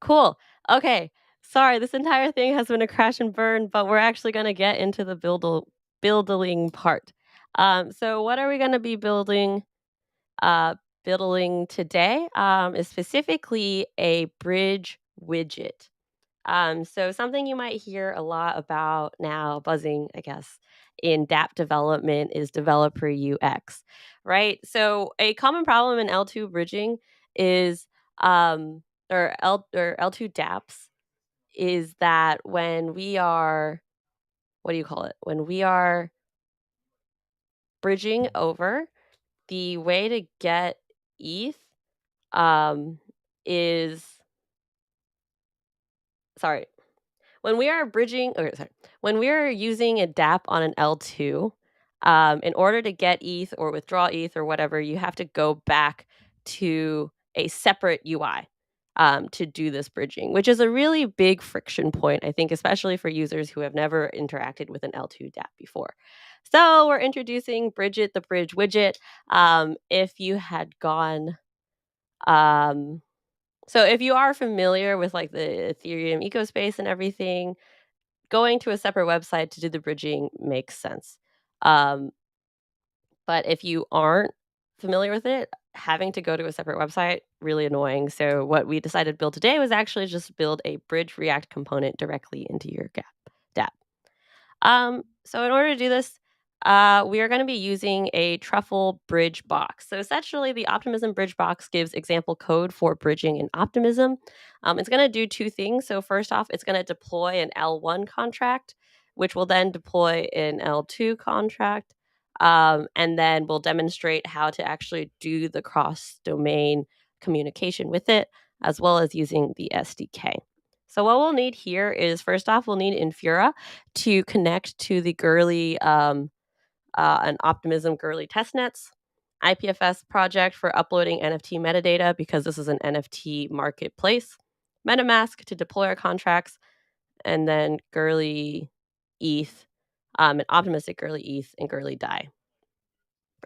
Cool. Okay. Sorry, this entire thing has been a crash and burn, but we're actually going to get into the building part. So what are we going to be building? Building today is specifically a bridge widget. So something you might hear a lot about now, buzzing, I guess, in dApp development is developer UX, right? So a common problem in L2 bridging is, or L2 dApps is that when we are what do you call it? When we are bridging over, the way to get ETH um, is sorry. When we are bridging or sorry, when we are using a dApp on an L2, in order to get ETH or withdraw ETH or whatever, you have to go back to a separate UI to do this bridging, which is a really big friction point, I think, especially for users who have never interacted with an L2 dApp before. So we're introducing Bridget, the bridge widget. If you had gone um, so if you are familiar with like the Ethereum ecospace and everything, going to a separate website to do the bridging makes sense. Um, but if you aren't familiar with it, having to go to a separate website, really annoying. So what we decided to build today was actually just build a bridge React component directly into your dApp. So in order to do this, we are going to be using a Truffle Bridge Box. So essentially, the Optimism Bridge Box gives example code for bridging in Optimism. It's going to do two things. So first off, it's going to deploy an L1 contract, which will then deploy an L2 contract, and then we'll demonstrate how to actually do the cross-domain communication with it, as well as using the SDK. So what we'll need here is, first off, we'll need Infura to connect to the Girly and Optimism Girly testnets, IPFS project for uploading NFT metadata because this is an NFT marketplace, MetaMask to deploy our contracts, and then Girly ETH, and optimistic Girly ETH and Girly DAI.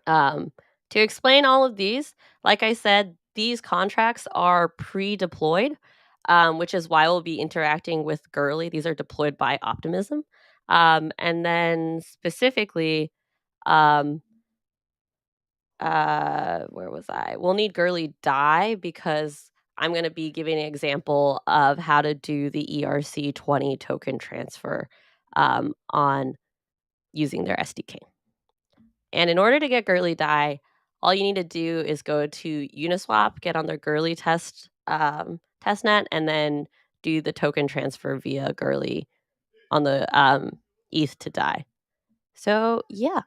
To explain all of these, like I said, these contracts are pre-deployed, which is why we'll be interacting with Girly. These are deployed by Optimism. And then specifically, um, where was I? We'll need Girly DAI because I'm going to be giving an example of how to do the ERC20 token transfer on using their SDK. And in order to get Girly DAI, all you need to do is go to Uniswap, get on their Girly testnet, and then do the token transfer via Girly on the ETH to DAI. So yeah,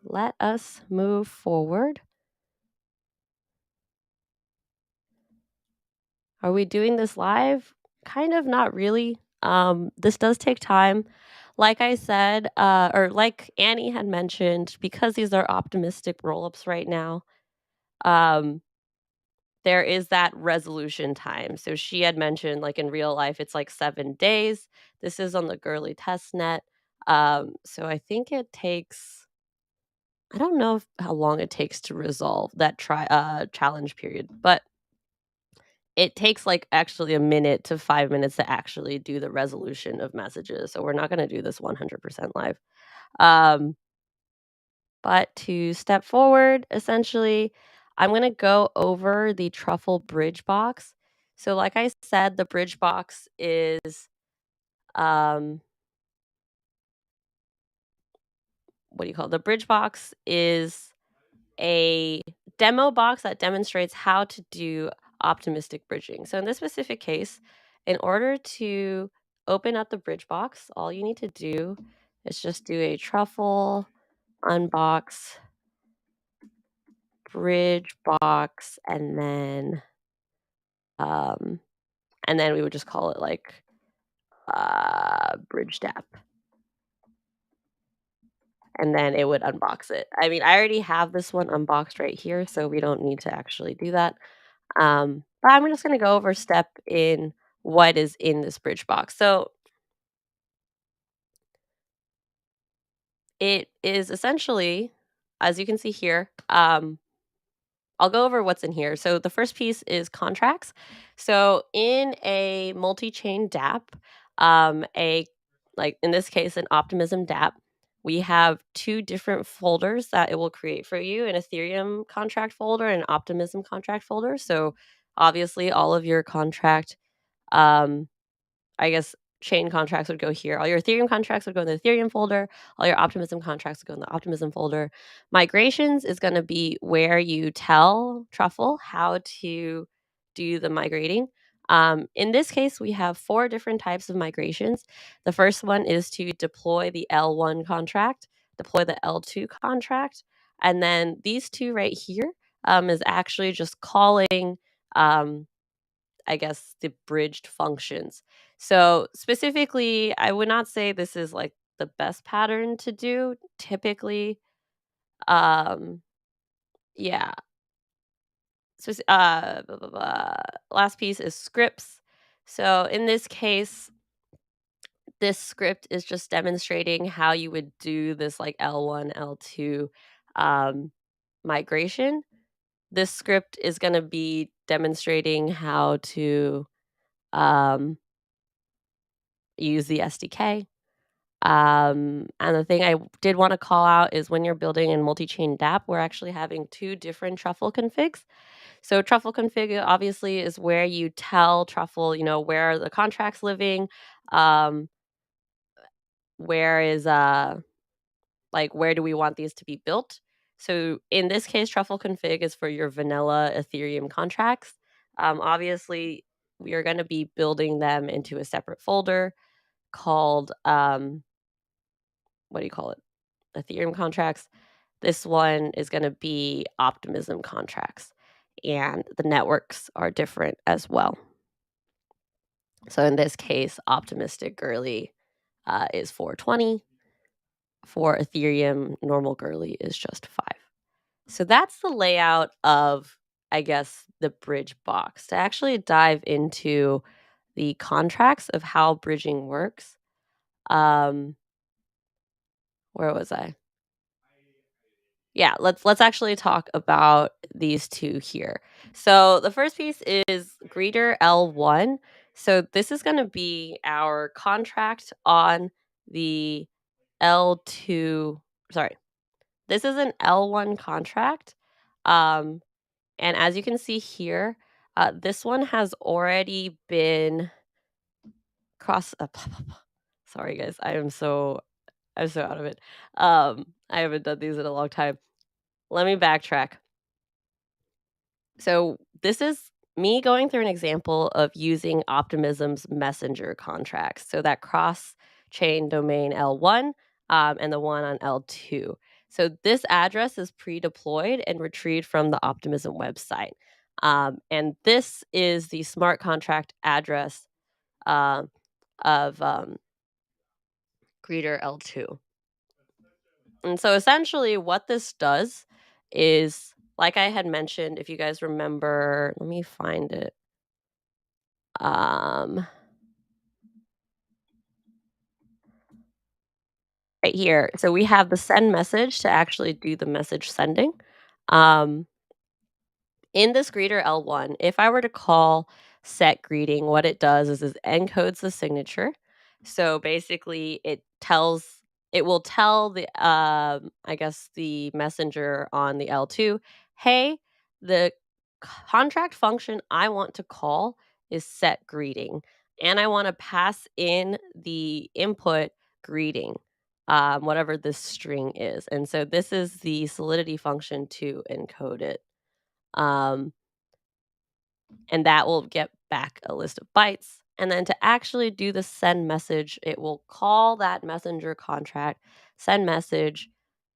let us move forward. Are we doing this live? Kind of, not really. This does take time. Like I said, or like Annie had mentioned, because these are optimistic rollups right now, um, there is that resolution time. So she had mentioned, like in real life, it's like 7 days. This is on the Girly testnet. So I think it takes, I don't know how long it takes to resolve that challenge period, but it takes like actually a minute to 5 minutes to actually do the resolution of messages. So we're not going to do this 100% live. Um, but to step forward, essentially, I'm going to go over the Truffle Bridge Box. So, like I said, the Bridge Box is, um, what do you call it? The Bridge Box is a demo box that demonstrates how to do optimistic bridging. So, in this specific case, in order to open up the Bridge Box, all you need to do is just do a Truffle unbox Bridge Box, um, and then we would just call it like Bridge Dap, and then it would unbox it. I mean, I already have this one unboxed right here, so we don't need to actually do that. But I'm just going to go over step in what is in this Bridge Box. So it is essentially, as you can see here, I'll go over what's in here. So the first piece is contracts. So in a multi-chain dApp, a like in this case an Optimism dApp, we have two different folders that it will create for you: an Ethereum contract folder and an Optimism contract folder. So obviously all of your contract, um, I guess chain contracts would go here. All your Ethereum contracts would go in the Ethereum folder. All your Optimism contracts would go in the Optimism folder. Migrations is going to be where you tell Truffle how to do the migrating. In this case, we have 4 different types of migrations. The first one is to deploy the L1 contract, deploy the L2 contract, and then these two right here is actually just calling, um, I guess, the bridged functions. So specifically, I would not say this is like the best pattern to do. Typically, um, yeah. So, blah, blah, blah. Last piece is scripts. So in this case, this script is just demonstrating how you would do this like L1, L2 um, migration. This script is going to be demonstrating how to use the SDK. And the thing I did want to call out is when you're building in multi-chain dApp, we're actually having 2 different truffle configs. So truffle config obviously is where you tell Truffle, where are the contracts living, um, where is like where do we want these to be built. So in this case, truffle config is for your vanilla Ethereum contracts. Obviously, we are going to be building them into a separate folder called what do you call it? Ethereum contracts. This one is going to be Optimism contracts, and the networks are different as well. So in this case, optimistic girly is 420. For Ethereum, normal girly is just 5. So that's the layout of, I guess, the bridge box. To actually dive into the contracts of how bridging works, um, where was I? Yeah, let's actually talk about these 2 here. So the first piece is greeter L1. So this is going to be our contract on the L2. Sorry, this is an L1 contract. Um, and as you can see here, this one has already been cross. Sorry, guys, I'm so out of it. I haven't done these in a long time. Let me backtrack. So this is me going through an example of using Optimism's messenger contracts. So that cross chain domain L1 and the one on L2. So this address is pre-deployed and retrieved from the Optimism website. And this is the smart contract address uh, of Greeter L2. And so essentially what this does is, like I had mentioned, if you guys remember, let me find it. Um, right here. So we have the send message to actually do the message sending. Um, in this greeter L1, if I were to call set greeting, what it does is it encodes the signature. So basically it will tell the I guess the messenger on the L2, hey, the contract function I want to call is set greeting, and I want to pass in the input greeting, whatever this string is. And so this is the solidity function to encode it. Um, and that will get back a list of bytes. And then to actually do the send message, it will call that messenger contract, send message,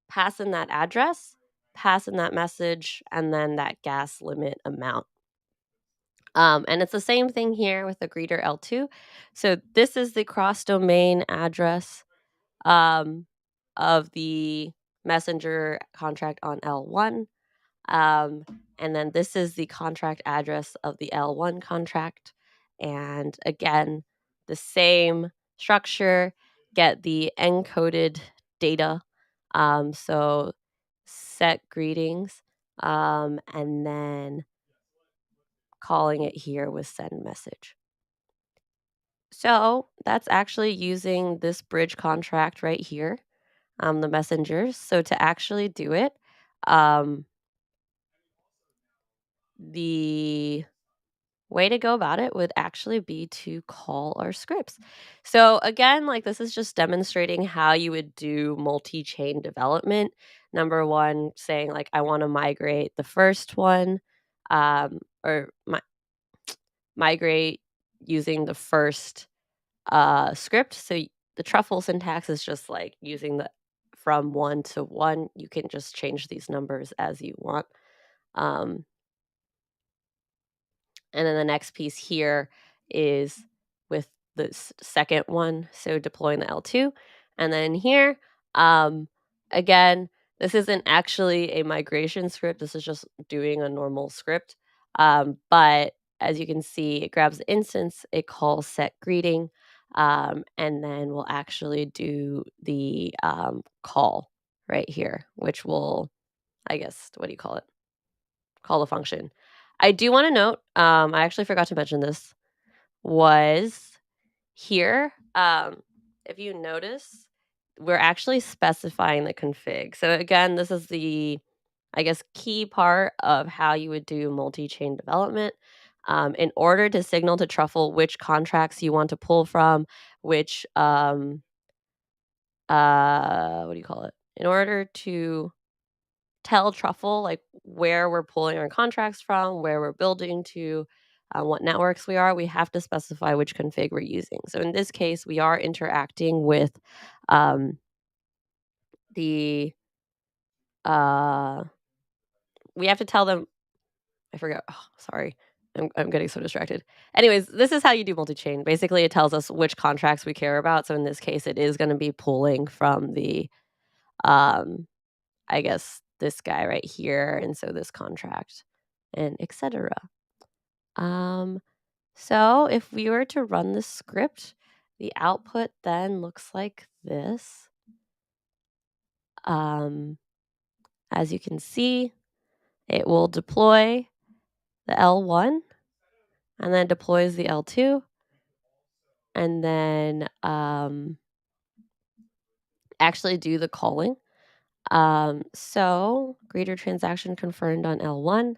pass in that address, pass in that message, and then that gas limit amount. And it's the same thing here with the greeter L2. So this is the cross domain address um, of the messenger contract on L1. Um, and then this is the contract address of the L1 contract. And again, the same structure, get the encoded data. So set greetings, and then calling it here with send message. So that's actually using this bridge contract right here, the messengers. So to actually do it, um, the way to go about it would actually be to call our scripts. So again, like this is just demonstrating how you would do multi-chain development. Number one, saying like I want to migrate the first one, or migrate using the first script. So the truffle syntax is just like using the from 1 to 1. You can just change these numbers as you want. Um, and then the next piece here is with the second one, so deploying the L2. And then here, again, this isn't actually a migration script. This is just doing a normal script. But as you can see, it grabs the instance, it calls set greeting, and then we'll actually do the call right here, which will, I guess, what do you call it? Call the function. I do want to note, I actually forgot to mention this, was here, if you notice, we're actually specifying the config. So again, this is the, I guess, key part of how you would do multi-chain development. In order to signal to Truffle which contracts you want to pull from, which, what do you call it? In order to tell Truffle, like, where we're pulling our contracts from, where we're building to, what networks we are, we have to specify which config we're using. So in this case, we are interacting with, um, the, uh we have to tell them I forgot. Oh, sorry. I'm getting so distracted. Anyways, this is how you do multi-chain. Basically, it tells us which contracts we care about. So in this case, it is gonna be pulling from the, um I guess, this guy right here, and so this contract, and etc. Um, so if we were to run the script, the output then looks like this. Um, as you can see, it will deploy the L1 and then deploys the L2 and then actually do the calling. So greater transaction confirmed on L1.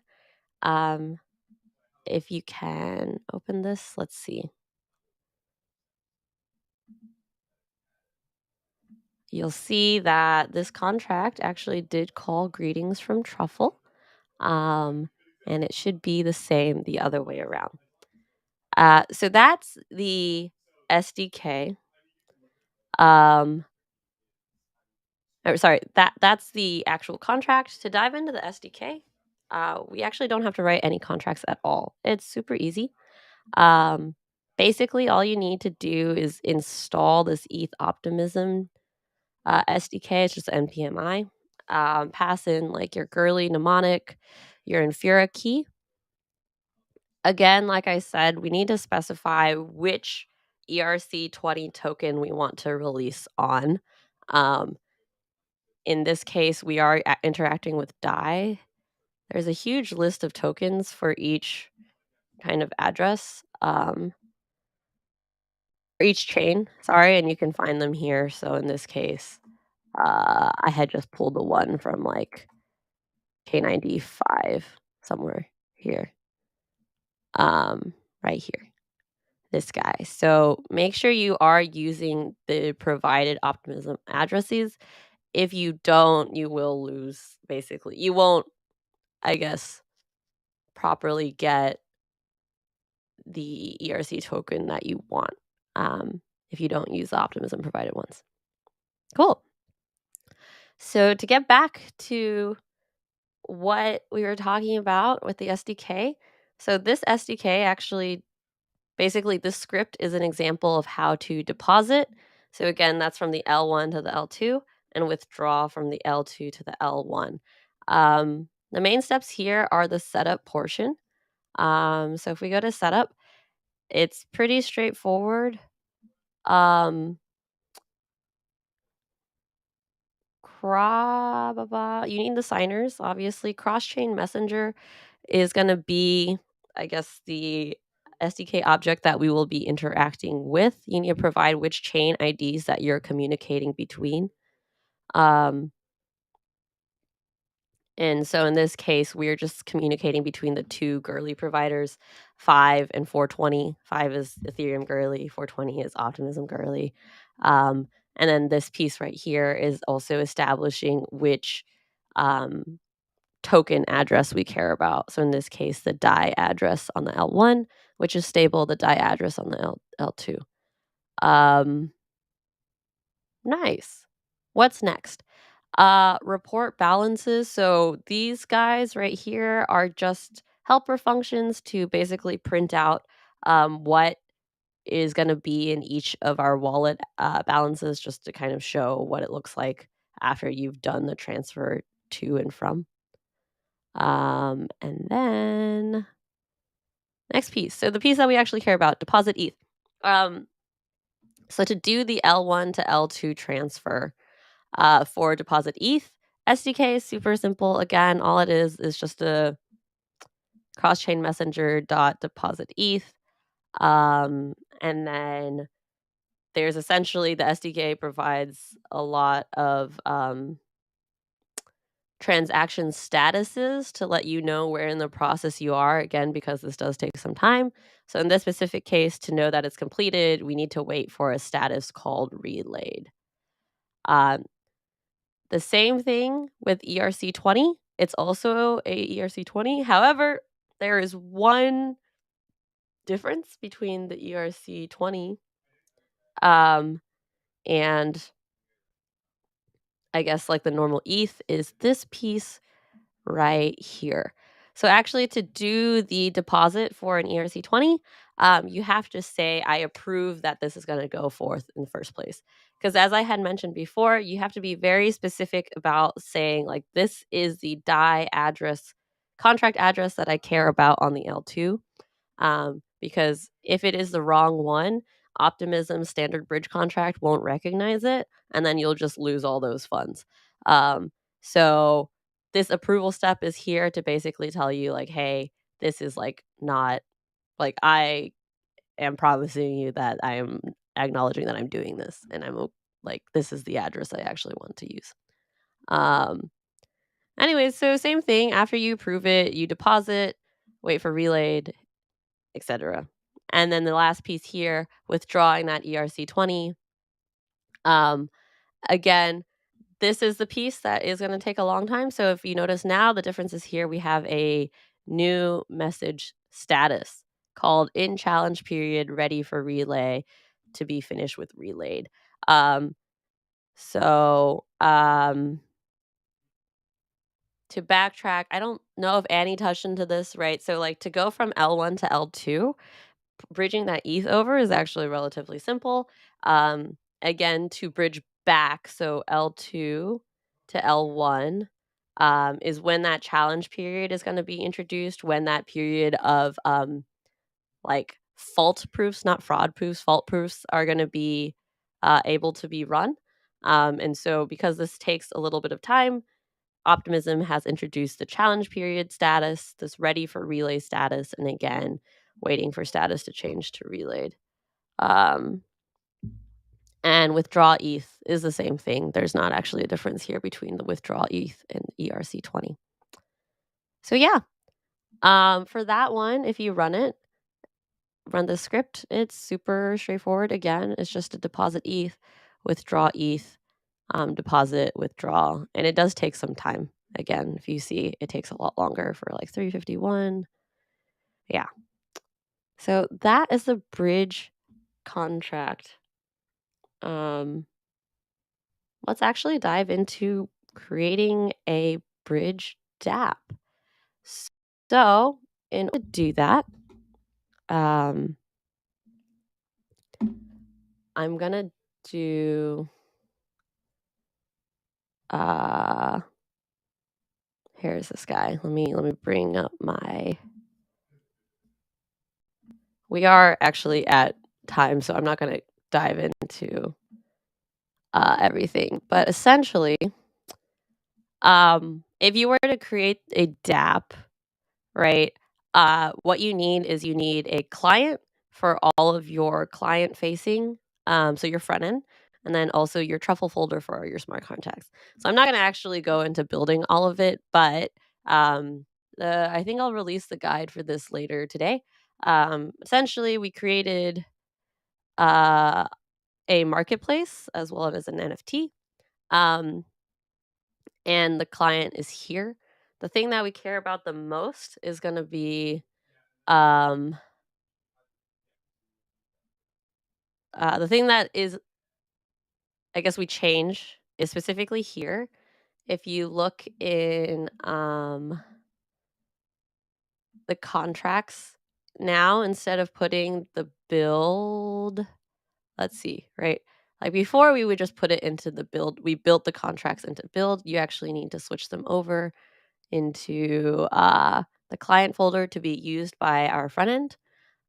If you can open this, let's see. You'll see that this contract actually did call greetings from Truffle, and it should be the same the other way around. So that's the SDK. Or sorry, that's the actual contract. To dive into the SDK, we actually don't have to write any contracts at all. It's super easy. Um, Basically, all you need to do is install this ETH Optimism SDK. It's just npmi. Pass in like your girly mnemonic, your Infura key. Again, like I said, we need to specify which ERC20 token we want to release on. Um, in this case, we are interacting with DAI. There's a huge list of tokens for each kind of address, for each chain, sorry, and you can find them here. So in this case, I had just pulled the one from like K95 somewhere here. Right here, this guy. So make sure you are using the provided Optimism addresses. If you don't, you will lose, basically. You won't, I guess, properly get the ERC token that you want, if you don't use the Optimism provided ones. Cool. So to get back to what we were talking about with the SDK, so this SDK actually, basically, this script is an example of how to deposit. So again, that's from the L1 to the L2 and withdraw from the L2 to the L1. The main steps here are the setup portion. So if we go to setup, it's pretty straightforward. Um, you need the signers, obviously. Cross-chain messenger is going to be, I guess, the SDK object that we will be interacting with. You need to provide which chain IDs that you're communicating between. And so in this case, we're just communicating between the two Gurley providers, 5 and 420. 5 is Ethereum Gurley, 420 is Optimism Gurley. And then this piece right here is also establishing which token address we care about. So in this case, the DAI address on the L1, which is stable, the DAI address on the L2. Nice. What's next? Report balances. So these guys right here are just helper functions to basically print out what is going to be in each of our wallet balances, just to kind of show what it looks like after you've done the transfer to and from. And then next piece. So the piece that we actually care about, deposit ETH. So to do the L1 to L2 transfer for deposit ETH, SDK is super simple. Again, all it is just a cross-chain messenger dot deposit ETH. And then there's essentially the SDK provides a lot of transaction statuses to let you know where in the process you are, again, because this does take some time. So in this specific case, to know that it's completed, we need to wait for a status called relayed. The same thing with ERC20. It's also a ERC20. However, there is one difference between the ERC20 and I guess like the normal ETH is this piece right here. So actually to do the deposit for an ERC20, you have to say, I approve that this is going to go forth in the first place. Because as I had mentioned before, you have to be very specific about saying like, this is the DAI address, contract address that I care about on the L2. Because if it is the wrong one, Optimism standard bridge contract won't recognize it, and then you'll just lose all those funds. So this approval step is here to basically tell you like, hey, this is like not like I am promising you that I am acknowledging that I'm doing this, and I'm like, this is the address I actually want to use. Anyways, so same thing. After you approve it, you deposit, wait for relayed, etc. And then the last piece here, withdrawing that ERC20. Again, this is the piece that is going to take a long time. So if you notice now, the difference is here we have a new message status called in challenge period, ready for relay to be finished with relayed. To backtrack, I don't know if Annie touched into this, right? So like to go from L1 to L2, bridging that ETH over is actually relatively simple. Again, to bridge back, so L2 to L1 is when that challenge period is going to be introduced, when that period of like fault proofs, not fraud proofs, fault proofs are going to be able to be run. And so because this takes a little bit of time, Optimism has introduced the challenge period status, this ready for relay status, and again, waiting for status to change to relayed. And withdraw ETH is the same thing. There's not actually a difference here between the withdraw ETH and ERC20. So yeah, for that one, if you run the script, it's super straightforward. Again, it's just a deposit ETH, withdraw ETH, deposit, withdraw, and it does take some time. Again, if you see, it takes a lot longer for like 351. Yeah. So that is the bridge contract. Let's actually dive into creating a bridge dApp. So in order to do that, I'm gonna do here's this guy. Let me bring up my. We are actually at time, so I'm not gonna dive into everything. But essentially, if you were to create a dApp, right? What you need is you need a client for all of your client facing, so your front end, and then also your Truffle folder for your smart contracts. So I'm not going to actually go into building all of it, but I think I'll release the guide for this later today. Essentially, we created a marketplace as well as an NFT. And the client is here. the thing that we care about the most is gonna be, um, the thing that is, I guess, we change is specifically here. If you look in, the contracts now, instead of putting the build, let's see, right? Like before, we would just put it into the build. We built the contracts into build. You actually need to switch them over into the client folder to be used by our front end.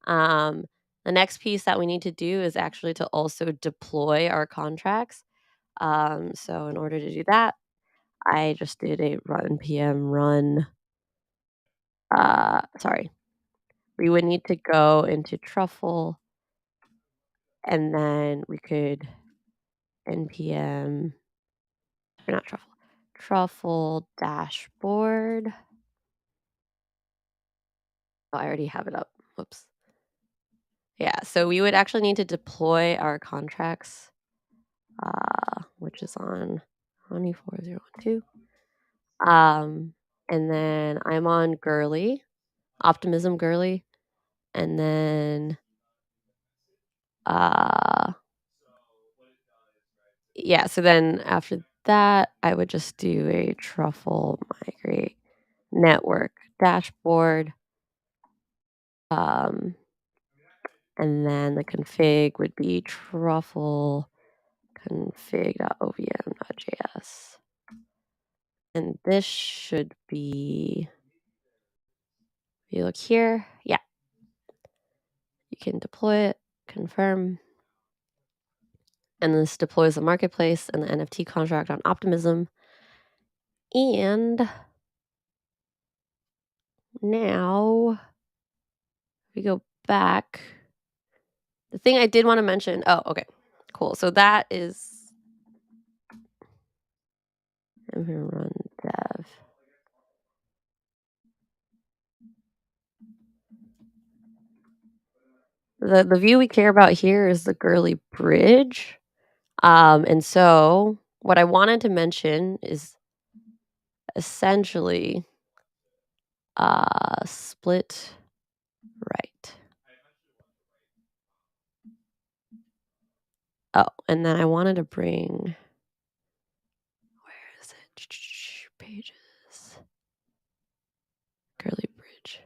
Um, the next piece that we need to do is actually to also deploy our contracts. So in order to do that, I just did a run npm run. Sorry, we would need to go into Truffle, and then we could npm, or not Truffle, Truffle dashboard. Oh, I already have it up. Whoops. Yeah, so we would actually need to deploy our contracts, which is on 24012. And then I'm on Girly, Optimism Girly, and then uh yeah, so then after that I would just do a truffle migrate network dashboard. Um and then the config would be truffle config.ovm.js. And this should be, if you look here, yeah, you can deploy it, confirm, and this deploys the marketplace and the NFT contract on Optimism. And now we go back. The thing I did want to mention, oh, okay, cool. So that is, I'm going to run dev. The view we care about here is the girly bridge. And so what I wanted to mention is essentially split right. Oh, and then I wanted to bring, where is it? Pages. Girly bridge.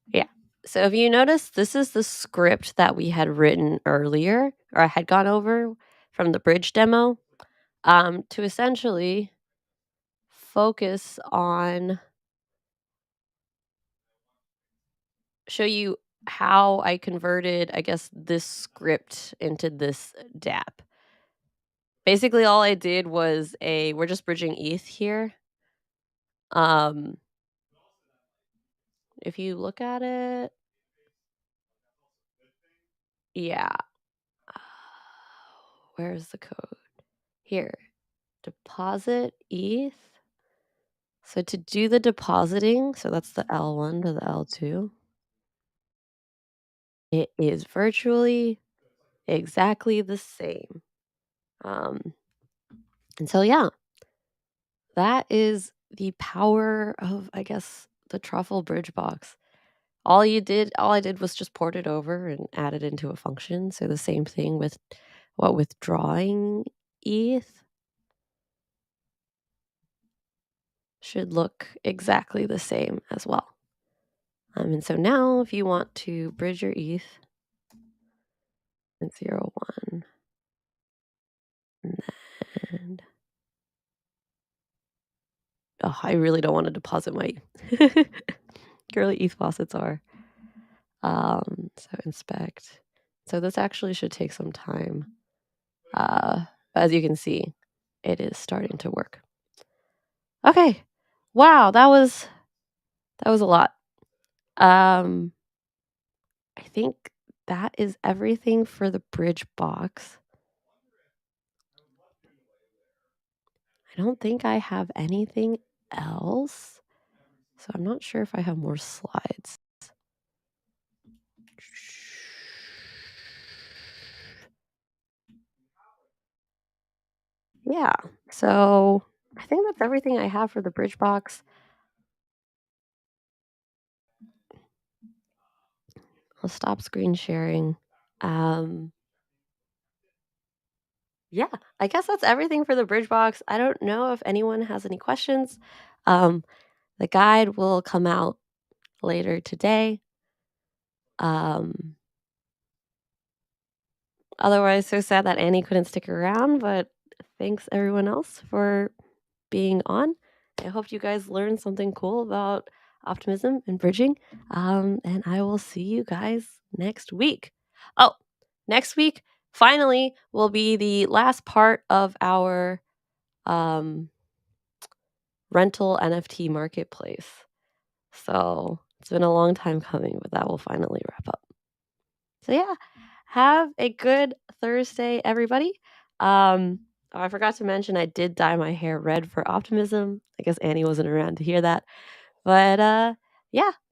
Yeah. So if you notice, this is the script that we had written earlier, or I had gone over from the bridge demo, to essentially focus on, show you how I converted, I guess, this script into this dApp. Basically, all I did was we're just bridging ETH here. Um, if you look at it, yeah. Where's the code? Here, deposit ETH. So to do the depositing, so that's the L1 to the L2, it is virtually exactly the same. And so, yeah, that is the power of, I guess, the Truffle Bridge Box. All I did was just port it over and add it into a function. So the same thing with withdrawing ETH should look exactly the same as well. And so now if you want to bridge your ETH in 0, 1, and oh, I really don't want to deposit my girly ETH faucets are. So inspect. So this actually should take some time. As you can see, it is starting to work. Okay. Wow, that was a lot. I think that is everything for the bridge box. I don't think I have anything else. So I'm not sure if I have more slides. Yeah. So I think that's everything I have for the bridge box. I'll stop screen sharing. Yeah, I guess that's everything for the bridge box. I don't know if anyone has any questions. Um, the guide will come out later today. Um, Otherwise, so sad that Annie couldn't stick around, but thanks everyone else for being on. I hope you guys learned something cool about optimism and bridging. And I will see you guys next week. Oh, next week finally will be the last part of our um, rental NFT marketplace. So it's been a long time coming, but that will finally wrap up. So yeah, have a good Thursday, everybody. Oh, I forgot to mention I did dye my hair red for optimism. I guess Annie wasn't around to hear that. But yeah,